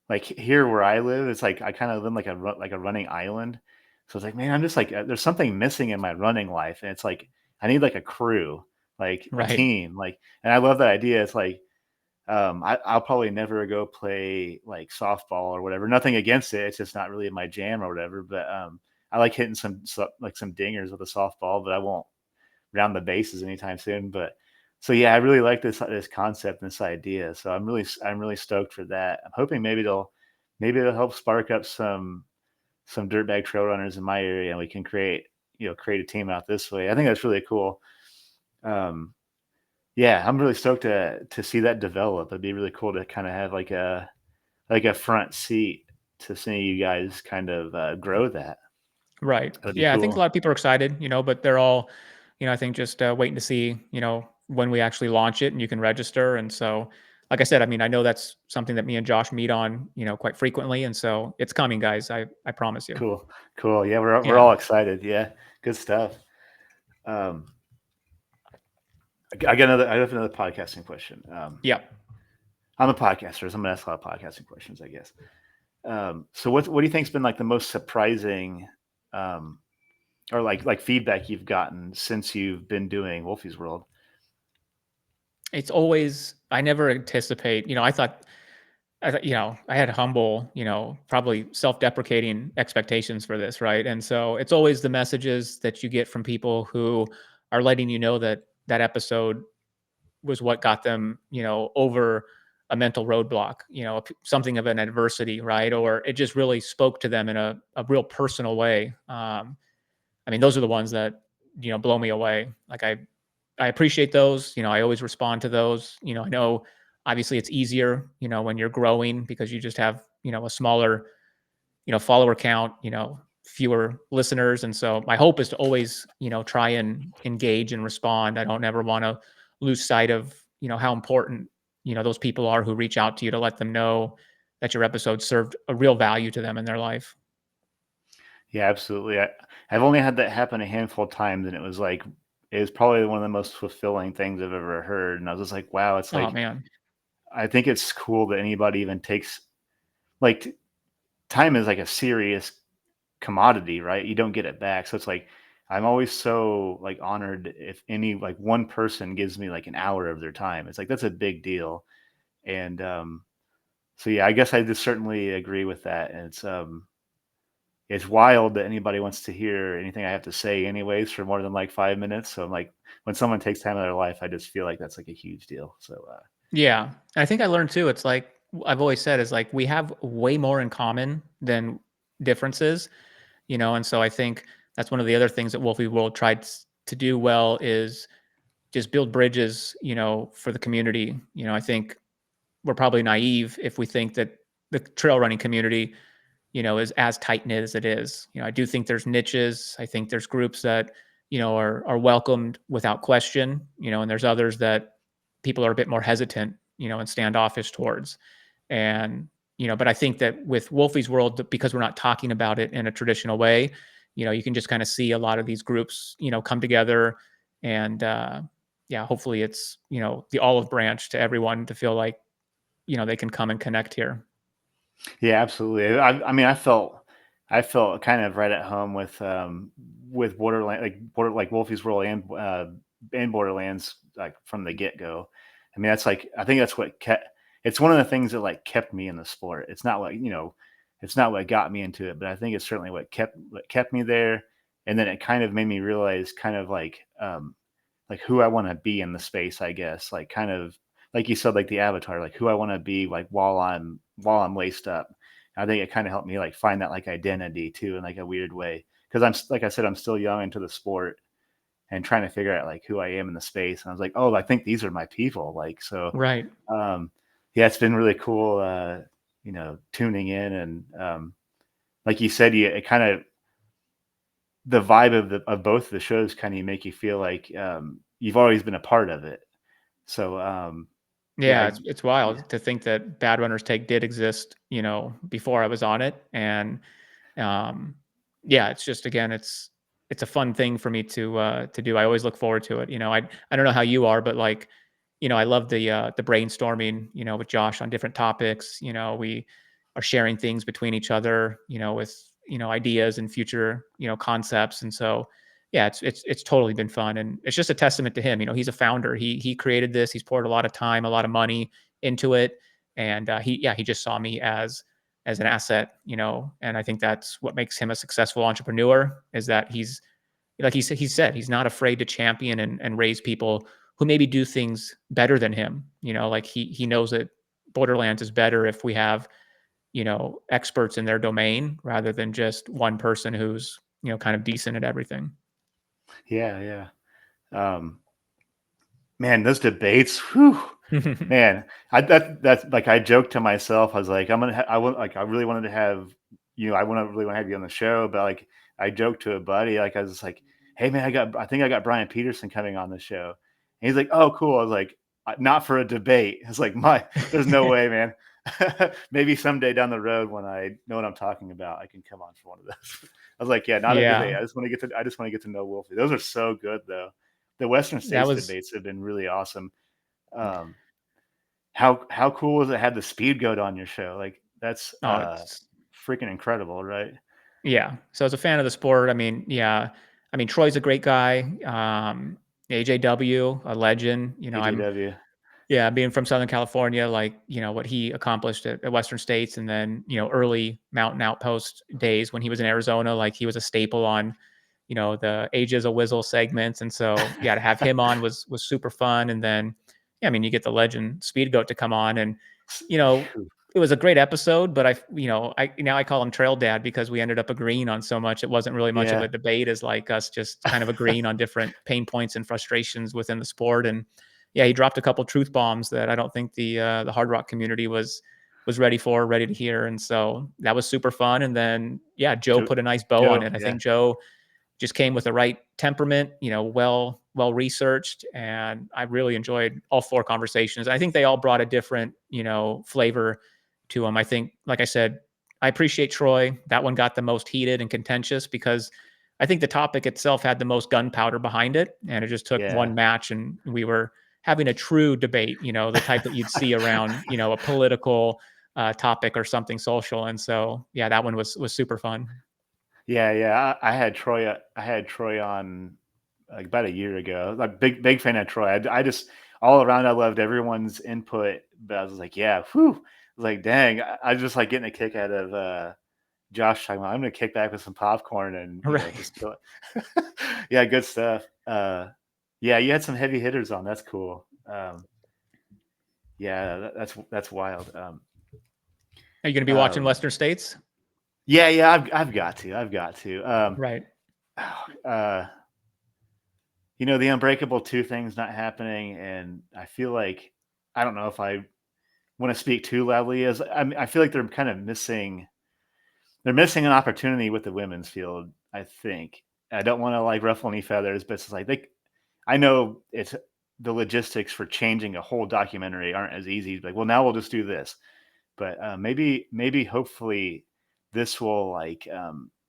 Like here where I live, it's like I kind of live like a running island. So it's like, man, I'm just like there's something missing in my running life, and it's like I need like a crew, like a Right. team, like. And I love that idea. It's like I'll probably never go play like softball or whatever. Nothing against it. It's just not really my jam or whatever. But I like hitting some dingers with a softball, but I won't round the bases anytime soon. But so yeah, I really like this concept and this idea. So I'm really stoked for that. I'm hoping maybe it'll help spark up some dirtbag trail runners in my area, and we can create a team out this way. I think that's really cool. Um, yeah, I'm really stoked to see that develop. It'd be really cool to kind of have like a front seat to seeing you guys kind of grow that. Right. That'd be Yeah, I think a cool. lot of people are excited, but they're all, I think just waiting to see, when we actually launch it and you can register. And so, like I said, I mean, I know that's something that me and Josh meet on, quite frequently. And so it's coming, guys. I promise you. Cool, cool. Yeah, we're Yeah. all excited. Yeah, good stuff. Um, I have another podcasting question. Yeah. I'm a podcaster, so I'm gonna ask a lot of podcasting questions, I guess. So what do you think's been like the most surprising, um, or like feedback you've gotten since you've been doing Wolfie's World? It's always, I never anticipate, I had humble, probably self-deprecating expectations for this, right? And so it's always the messages that you get from people who are letting you know that that episode was what got them, over a mental roadblock, something of an adversity, right? Or it just really spoke to them in a real personal way. I mean, those are the ones that, blow me away. Like I appreciate those. I always respond to those. I know obviously it's easier, when you're growing because you just have, a smaller, follower count, fewer listeners. And so my hope is to always, try and engage and respond. I don't ever want to lose sight of, how important, those people are who reach out to you to let them know that your episode served a real value to them in their life. Yeah, absolutely. I've only had that happen a handful of times, and it was probably one of the most fulfilling things I've ever heard. And I was just like, wow, it's Oh like man. I think it's cool that anybody even takes like time is like a serious commodity, right? You don't get it back. So it's like I'm always so like honored if any like one person gives me like an hour of their time. It's like that's a big deal. And so yeah, I guess I just certainly agree with that. And it's wild that anybody wants to hear anything I have to say anyways for more than like 5 minutes. So I'm like when someone takes time out of their life, I just feel like that's like a huge deal. So Yeah. I think I learned too. It's like I've always said is like we have way more in common than differences, and so I think that's one of the other things that Wolfie World tried to do well is just build bridges, for the community. I think we're probably naive if we think that the trail running community, is as tight knit as it is. I do think there's niches. I think there's groups that, are welcomed without question, and there's others that people are a bit more hesitant, and standoffish towards. And, but I think that with Wolfie's world, because we're not talking about it in a traditional way, you can just kind of see a lot of these groups, come together and, yeah, hopefully it's, the olive branch to everyone to feel like, they can come and connect here. Yeah, absolutely. I felt kind of right at home with Borderland, like Wolfie's World and Borderlands, like from the get go. I mean, that's like, I think that's what kept. It's one of the things that like kept me in the sport. It's not what, it's not what got me into it, but I think it's certainly what kept me there. And then it kind of made me realize, kind of like who I want to be in the space, I guess. Like, kind of like you said, like the avatar, like who I want to be, like while I'm laced up. I think it kind of helped me like find that like identity too in like a weird way, because like I said, I'm still young into the sport and trying to figure out like who I am in the space. And I was like, oh, I think these are my people. Like, so Right. um, yeah, it's been really cool, tuning in. And like you said, it kind of, the vibe of both of the shows kind of make you feel like you've always been a part of it. So yeah, Yeah, it's wild to think that Bad Runners Take did exist, before I was on it. And um yeah, it's just, again, it's a fun thing for me to do. I always look forward to it. I don't know how you are, but like, I love the brainstorming, with Josh on different topics. We are sharing things between each other, with, ideas and future, concepts. And so yeah, it's totally been fun, and it's just a testament to him. He's a founder. He created this. He's poured a lot of time, a lot of money into it, and he just saw me as an asset. And I think that's what makes him a successful entrepreneur, is that he's, like he said, he's not afraid to champion and raise people who maybe do things better than him. Like he knows that Borderlands is better if we have, experts in their domain rather than just one person who's, kind of decent at everything. yeah, yeah. Um, Man, those debates, whew, man. That's like, I joked to myself. I was like, I really wanted to have really want to have you on the show, but like, I joked to a buddy, like I was just like, hey man, I think I got Brian Peterson coming on the show. And he's like, oh cool. I was like, not for a debate. It's like, there's no way, man. Maybe someday down the road when I know what I'm talking about, I can come on for one of those. I was like, yeah, not a debate. Yeah, I just want to get to know Wolfie. Those are so good though. The Western that States was debates have been really awesome. Um, how cool was it had the speed goat on your show? Like, that's oh, it's freaking incredible, right? yeah. So as a fan of the sport, I mean, yeah, I mean Troy's a great guy. AJW, a legend. AJW. Yeah, being from Southern California, like, what he accomplished at Western States, and then, early Mountain Outpost days when he was in Arizona, like he was a staple on, the Ages a Whizzle segments. And so, yeah, to have him on was super fun. And then, yeah, I mean, you get the legend Speed Goat to come on, and, you know, it was a great episode, but I call him Trail Dad because we ended up agreeing on so much. It wasn't really much of Yeah. a debate as like us just kind of agreeing on different pain points and frustrations within the sport. And yeah, he dropped a couple truth bombs that I don't think the hard rock community was ready to hear. And so that was super fun. And then yeah, Joe Jo- put a nice bow on Joe. it. I Yeah. think Joe just came with the right temperament, well researched, and I really enjoyed all four conversations. I think they all brought a different, flavor to them. I think, like I said, I appreciate Troy. That one got the most heated and contentious because I think the topic itself had the most gunpowder behind it, and it just took Yeah. one match, and we were having a true debate, the type that you'd see around, a political topic or something social. And so, yeah, that one was super fun. Yeah. Yeah. I had Troy on like about a year ago. Like, big fan of Troy. I just, all around, I loved everyone's input, but I was like, yeah, whew. I was like, dang, I just like getting a kick out of Josh talking about, I'm gonna kick back with some popcorn and Right. just chill. Yeah, good stuff. Yeah, you had some heavy hitters on. That's cool. Yeah, that's wild. Are you going to be watching Um, Western States? yeah, I've got to. Right. Uh, The Unbreakable 2 thing's not happening, and I feel like I don't know if I want to speak too loudly. I feel like they're missing an opportunity with the women's field. I think I don't want to like ruffle any feathers, but it's like I know it's the logistics for changing a whole documentary aren't as easy. Like, well, now we'll just do this, but maybe hopefully this will like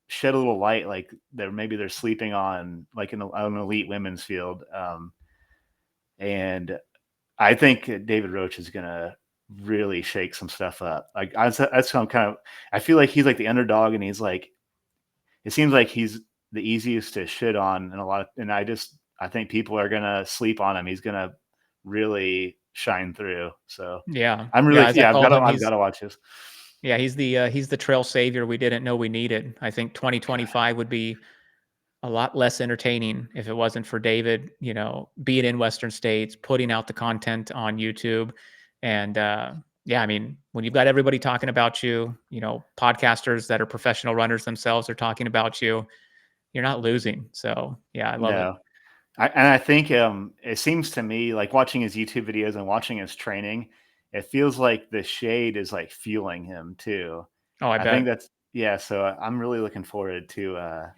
shed a little light, like they're sleeping on like an elite women's field, and I think David Roach is gonna really shake some stuff up. Like that's what I feel like he's like the underdog, and he's like it seems like he's the easiest to shit on, and I think people are gonna sleep on him. He's gonna really shine through. So Yeah. I'm Yeah, really as I yeah called him, I've got to watch this. he's the trail savior we didn't know we needed. I think God, 2025 would be a lot less entertaining if it wasn't for David, being in Western states, putting out the content on YouTube. And yeah, I mean, when you've got everybody talking about you, podcasters that are professional runners themselves are talking about you, you're not losing. So yeah, I love it. no. I think it seems to me like watching his YouTube videos and watching his training, it feels like the shade is like fueling him too. Oh, I I think bet. that's yeah. So I'm really looking forward to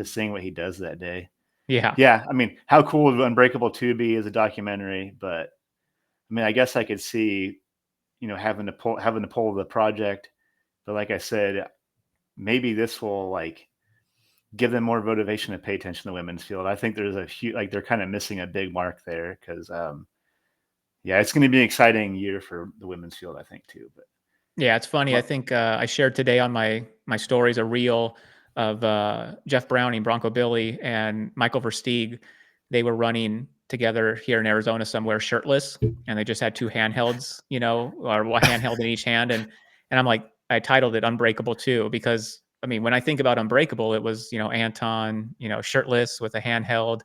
seeing what he does that day. Yeah. Yeah, I mean, how cool would Unbreakable 2 be as a documentary? But I mean, I guess I could see having to pull the project. But like I said, maybe this will like give them more motivation to pay attention to the women's field. I think there's a huge like they're kind of missing a big mark there because yeah, it's going to be an exciting year for the women's field. I think too. But Yeah, it's funny. I what? think I shared today on my stories a reel of Jeff Browning, Bronco Billy, and Michael Versteeg. They were running together here in Arizona somewhere, shirtless, and they just had two handhelds, or one handheld in each hand. And I'm like, I titled it "Unbreakable" too, because I mean, when I think about Unbreakable, it was Anton, shirtless with a handheld,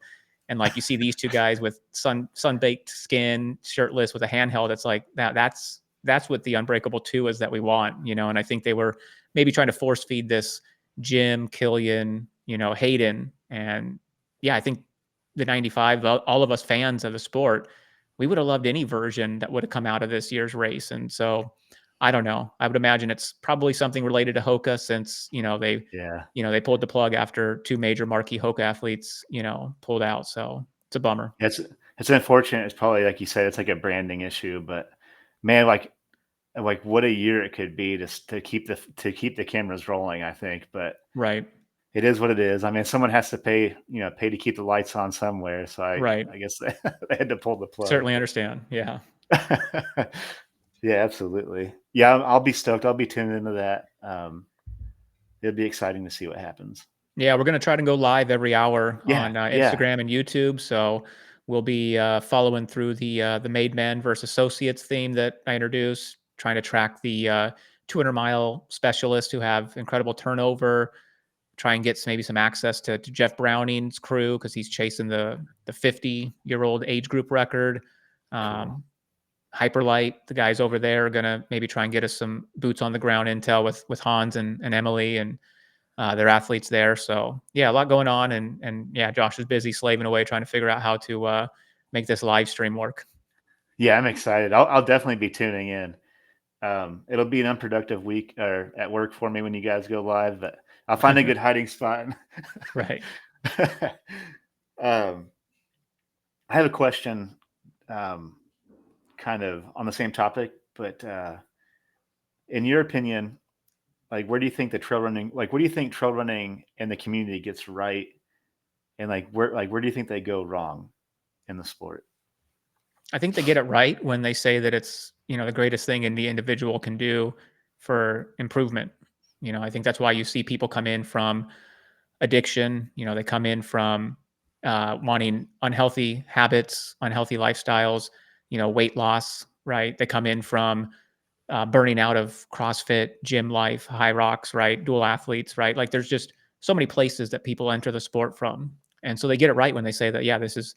and like you see these two guys with sun baked skin, shirtless with a handheld. It's like that's what the Unbreakable 2 is that we want, and I think they were maybe trying to force feed this Jim, Killian, Hayden. And yeah, I think the 95, all of us fans of the sport, we would have loved any version that would have come out of this year's race. And so I don't know. I would imagine it's probably something related to Hoka since, Yeah, they pulled the plug after two major marquee Hoka athletes, pulled out. So it's a bummer. it's unfortunate. It's probably like you said, it's like a branding issue. But man, like what a year it could be to keep the cameras rolling. I think, but Right. it is what it is. I mean, someone has to pay to keep the lights on somewhere. So Right. I guess they had to pull the plug. Certainly understand. Yeah. But yeah, absolutely. Yeah, I'll be stoked. I'll be tuned into that. It'll be exciting to see what happens. Yeah, we're gonna try to go live every hour Yeah, on yeah, Instagram and YouTube. So we'll be following through the Made Men versus Associates theme that I introduced, trying to track the 200-mile specialists who have incredible turnover. Try and get maybe some access to Jeff Browning's crew because he's chasing the 50-year-old age group record. cool. Um, Hyperlight, the guys over there are gonna maybe try and get us some boots on the ground intel with Hans and Emily and their athletes there. So yeah, a lot going on, and yeah, Josh is busy slaving away trying to figure out how to make this live stream work. Yeah, I'm excited. I'll definitely be tuning in. It'll be an unproductive week or at work for me when you guys go live, but I'll find a good hiding spot. Right. um, I have a question, um, kind of on the same topic, but in your opinion, like what do you think trail running in the community gets right, and where do you think they go wrong in the sport? I think they get it right when they say that it's the greatest thing the individual can do for improvement. I think that's why you see people come in from addiction. They come in from wanting unhealthy habits, unhealthy lifestyles, weight loss, right? They come in from burning out of CrossFit, gym life, high rocks, right? Dual athletes, right? Like there's just so many places that people enter the sport from. And so they get it right when they say that, yeah, this is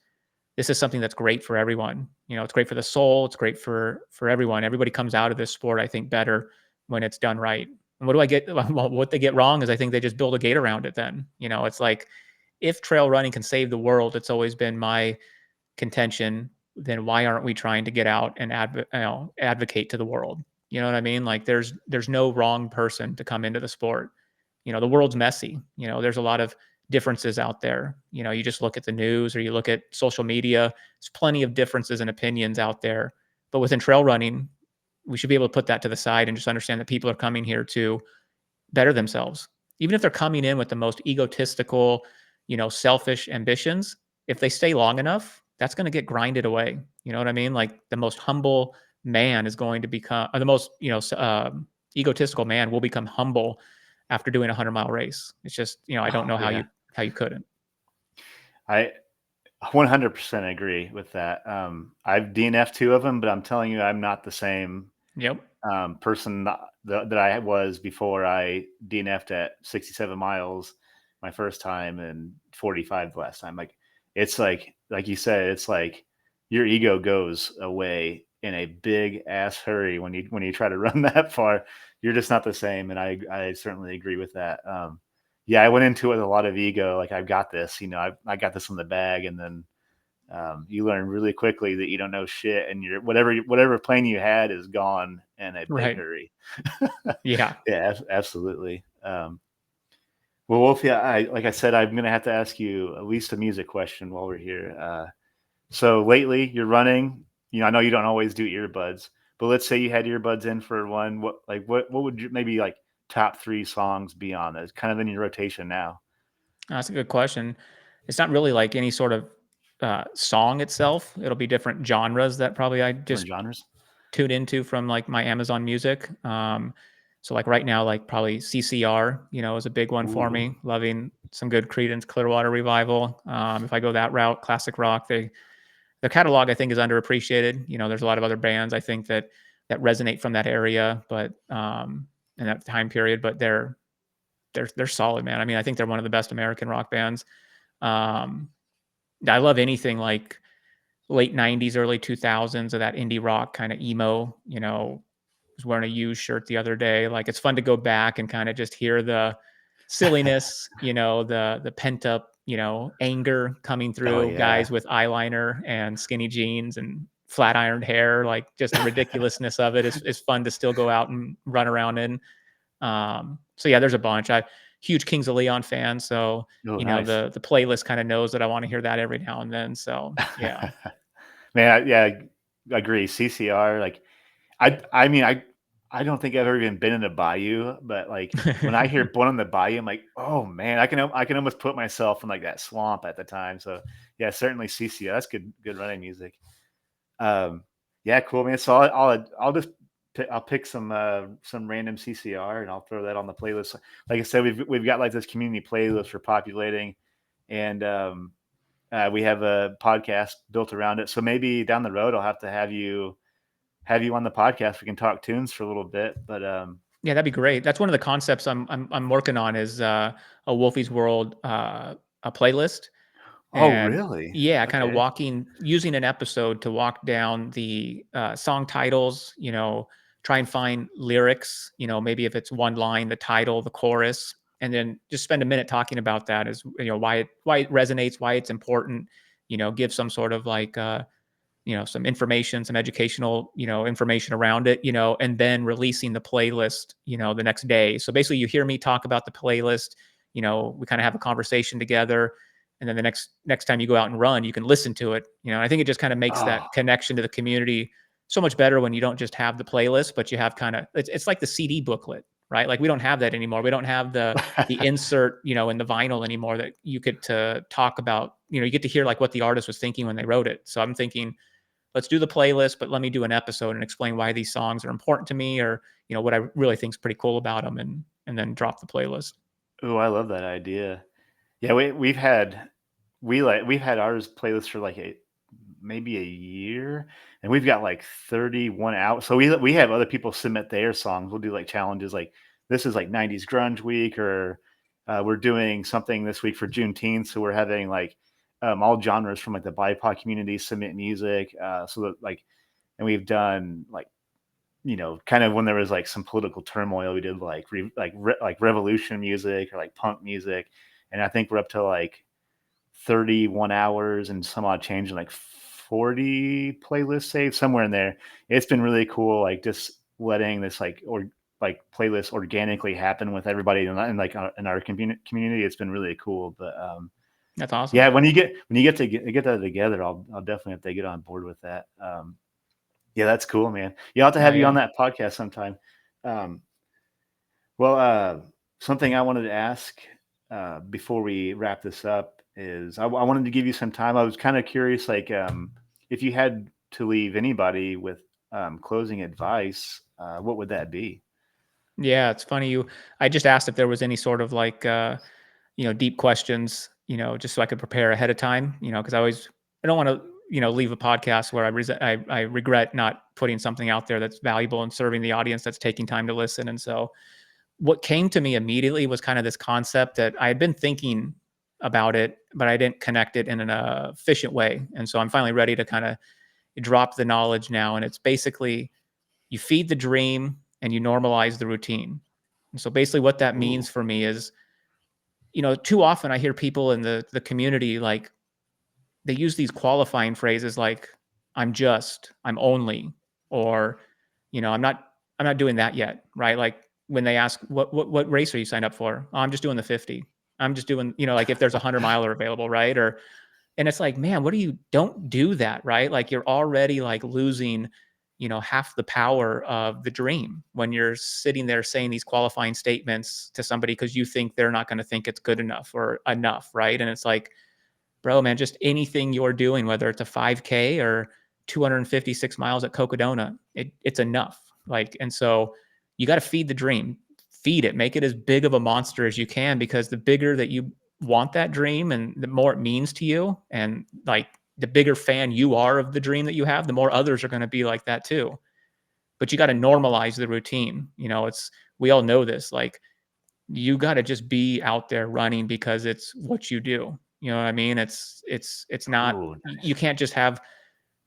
something that's great for everyone. It's great for the soul. It's great for everyone. Everybody comes out of this sport, I think, better when it's done right. And what do I get? Well, what they get wrong is I think they just build a gate around it. Then it's like if trail running can save the world, it's always been my contention, then why aren't we trying to get out and advocate to the world? You know what I mean? Like there's no wrong person to come into the sport. The world's messy. There's a lot of differences out there. You just look at the news or you look at social media. There's plenty of differences and opinions out there. But within trail running, we should be able to put that to the side and just understand that people are coming here to better themselves. Even if they're coming in with the most egotistical, selfish ambitions, if they stay long enough, that's going to get grinded away. You know what I mean? Like the most humble man is going to become, or the most, egotistical man will become humble after doing a 100-mile race. It's just, I don't Oh, know yeah. how you couldn't. I 100% agree with that. I've DNF'd 2 of them, but I'm telling you, I'm not the same Yep. person that I was before I DNF'd at 67 miles my first time and 45 the last time. Like it's like you said, it's like your ego goes away in a big ass hurry when you try to run that far. You're just not the same, and I certainly agree with that. Yeah, I went into it with a lot of ego, like I've got this, I got this in the bag, and then you learn really quickly that you don't know shit, and whatever plan you had is gone in a big Right. hurry. Yeah. Yeah, absolutely. Well, Wolfie, like I said, I'm gonna have to ask you at least a music question while we're here. So lately, you're running. I know you don't always do earbuds, but let's say you had earbuds in for one. What would you maybe like top 3 songs be on? That's kind of in your rotation now. That's a good question. It's not really like any sort of song itself. It'll be different genres that probably I just Different genres. tune into from like my Amazon Music. So like right now, like probably CCR, is a big one for Ooh. me. Loving some good Creedence Clearwater Revival. If I go that route, classic rock. Their catalog I think is underappreciated. There's a lot of other bands I think that resonate from that area, but in that time period. But they're solid, man. I mean, I think they're one of the best American rock bands. Um, I love anything like late 90s, early 2000s of that indie rock kind of emo. Was wearing a used shirt the other day. Like it's fun to go back and kind of just hear the silliness, the pent up, anger coming Oh through yeah. guys with eyeliner and skinny jeans and flat ironed hair. Like just the ridiculousness of it is fun to still go out and run around in. So yeah, there's a bunch. I huge Kings of Leon fan, so Oh, nice. the playlist kind of knows that I want to hear that every now and then. So yeah. Man, I agree. CCR, like I mean, I don't think I've ever even been in a bayou, but like when I hear Born on the Bayou, I'm like, oh man, I can almost put myself in like that swamp at the time. So yeah, certainly CCR. That's good running music. Um, yeah, cool, man. So I'll just I'll pick some random CCR and I'll throw that on the playlist. Like I said, we've got like this community playlist for populating, and we have a podcast built around it. So maybe down the road, I'll have to have you on the podcast. We can talk tunes for a little bit, but Yeah, that'd be great. That's one of the concepts I'm working on is a Wolfie's World a playlist. oh And really? yeah, kind of Okay. using an episode to walk down the song titles, try and find lyrics, maybe if it's one line, the title, the chorus, and then just spend a minute talking about that as, why it resonates, why it's important, give some sort of like, some information, some educational, information around it, and then releasing the playlist, the next day. So basically you hear me talk about the playlist, we kind of have a conversation together. And then the next time you go out and run, you can listen to it. I think it just kind of makes Oh, that connection to the community so much better when you don't just have the playlist, but you have kind of it's like the CD booklet, right? Like we don't have that anymore. We don't have the insert, in the vinyl anymore that you get to talk about. You get to hear like what the artist was thinking when they wrote it. So I'm thinking, let's do the playlist, but let me do an episode and explain why these songs are important to me, or what I really think is pretty cool about them, and then drop the playlist. oh, I love that idea. Yeah, we've had ours playlist for like maybe a year, and we've got like 31 out. So we have other people submit their songs. We'll do like challenges, like this is like 90s grunge week, or we're doing something this week for Juneteenth. So we're having like all genres from like the BIPOC community submit music. So that like, and we've done like kind of when there was like some political turmoil, we did like like revolution music or like punk music, and I think we're up to like 31 hours and some odd change, like 40 playlists saved somewhere in there. It's been really cool, like just letting this like playlist organically happen with everybody in like in our community. It's been really cool. But That's awesome. yeah, when you get that together, I'll definitely have to get on board with that. Yeah, that's cool, man. Yeah, I'll have to have you on Yeah. that podcast sometime. Um, well, something I wanted to ask before we wrap this up is I wanted to give you some time. I was kind of curious, like if you had to leave anybody with closing advice, what would that be? Yeah, it's funny. I just asked if there was any sort of like, deep questions, just so I could prepare ahead of time, because I don't want to, leave a podcast where I regret not putting something out there that's valuable and serving the audience that's taking time to listen. And so what came to me immediately was kind of this concept that I had been thinking about it, but I didn't connect it in an efficient way. And so I'm finally ready to kind of drop the knowledge now. And it's basically you feed the dream and you normalize the routine. And so basically what that Ooh, means for me is, too often I hear people in the community like they use these qualifying phrases like I'm only, or I'm not doing that yet, right? Like when they ask what race are you signed up for? Oh, I'm just doing the 50. I'm just doing, like if there's a 100 miler available, right? Or and it's like, man, what do you don't do that, right? Like you're already like losing, half the power of the dream when you're sitting there saying these qualifying statements to somebody because you think they're not going to think it's good enough or enough, right? And it's like, bro, man, just anything you're doing, whether it's a 5K or 256 miles at Cocodona, it's enough. Like, and so you got to feed the dream, feed it, make it as big of a monster as you can, because the bigger that you want that dream and the more it means to you, and like the bigger fan you are of the dream that you have, the more others are going to be like that too. But you got to normalize the routine. We all know this. Like, you got to just be out there running because it's what you do. You know what I mean? It's not, ooh, you nice. can't just have,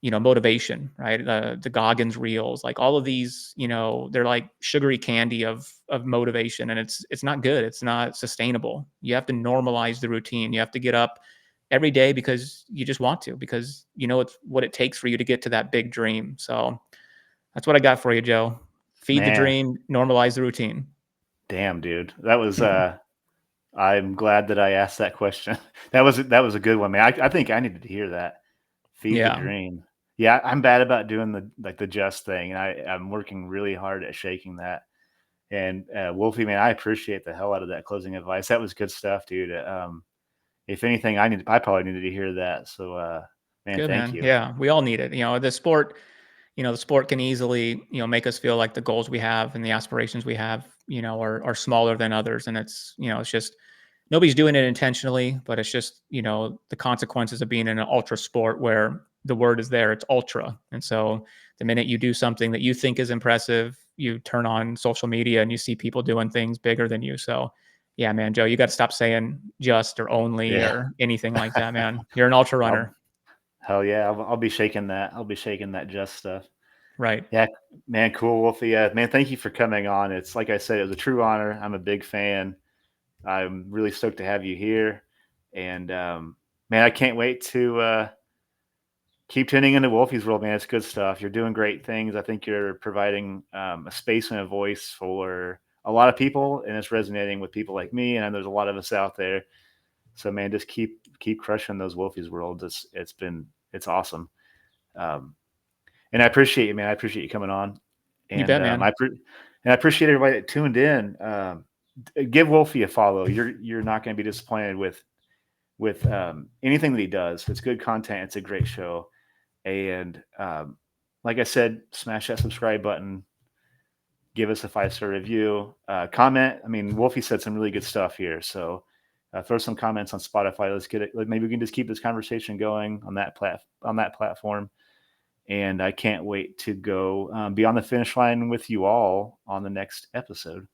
motivation, right? The Goggins reels, like all of these, they're like sugary candy of motivation, and it's not good. It's not sustainable. You have to normalize the routine. You have to get up every day because you just want to, because it's what it takes for you to get to that big dream. So that's what I got for you, Joe. Feed the Man, dream, normalize the routine. damn, dude, that was. I'm glad that I asked that question. That was a good one, man. I think I needed to hear that. Feed the Yeah. dream. Yeah, I'm bad about doing the just thing, and I'm working really hard at shaking that. And Wolfie, man, I appreciate the hell out of that closing advice. That was good stuff, dude. If anything, I probably needed to hear that. So, man, Good, thank man. you. Yeah, we all need it. The sport can easily, make us feel like the goals we have and the aspirations we have, are smaller than others. And it's just nobody's doing it intentionally, but it's just, the consequences of being in an ultra sport where the word is there, it's ultra. And so the minute you do something that you think is impressive, you turn on social media and you see people doing things bigger than you. So yeah, man, Joe, you got to stop saying just or only Yeah, or anything like that, man. You're an ultra I'll runner. hell yeah, I'll be shaking that. I'll be shaking that just stuff. Right. Yeah, man, cool, Wolfie. Yeah, man, thank you for coming on. It's like I said, it was a true honor. I'm a big fan. I'm really stoked to have you here, and man, I can't wait to keep tuning into Wolfie's World, man. It's good stuff. You're doing great things. I think you're providing a space and a voice for a lot of people, and it's resonating with people like me. And there's a lot of us out there. So, man, just keep crushing those Wolfie's Worlds. It's awesome. Um, and I appreciate you, man. I appreciate you coming on, You and bet, man. I appreciate everybody that tuned in. Give Wolfie a follow. You're not going to be disappointed with anything that he does. It's good content. It's a great show. And like I said, smash that subscribe button. Give us a 5-star review. Comment. I mean, Wolfie said some really good stuff here. So throw some comments on Spotify. Let's get it. Maybe we can just keep this conversation going on that platform. And I can't wait to go beyond the finish line with you all on the next episode.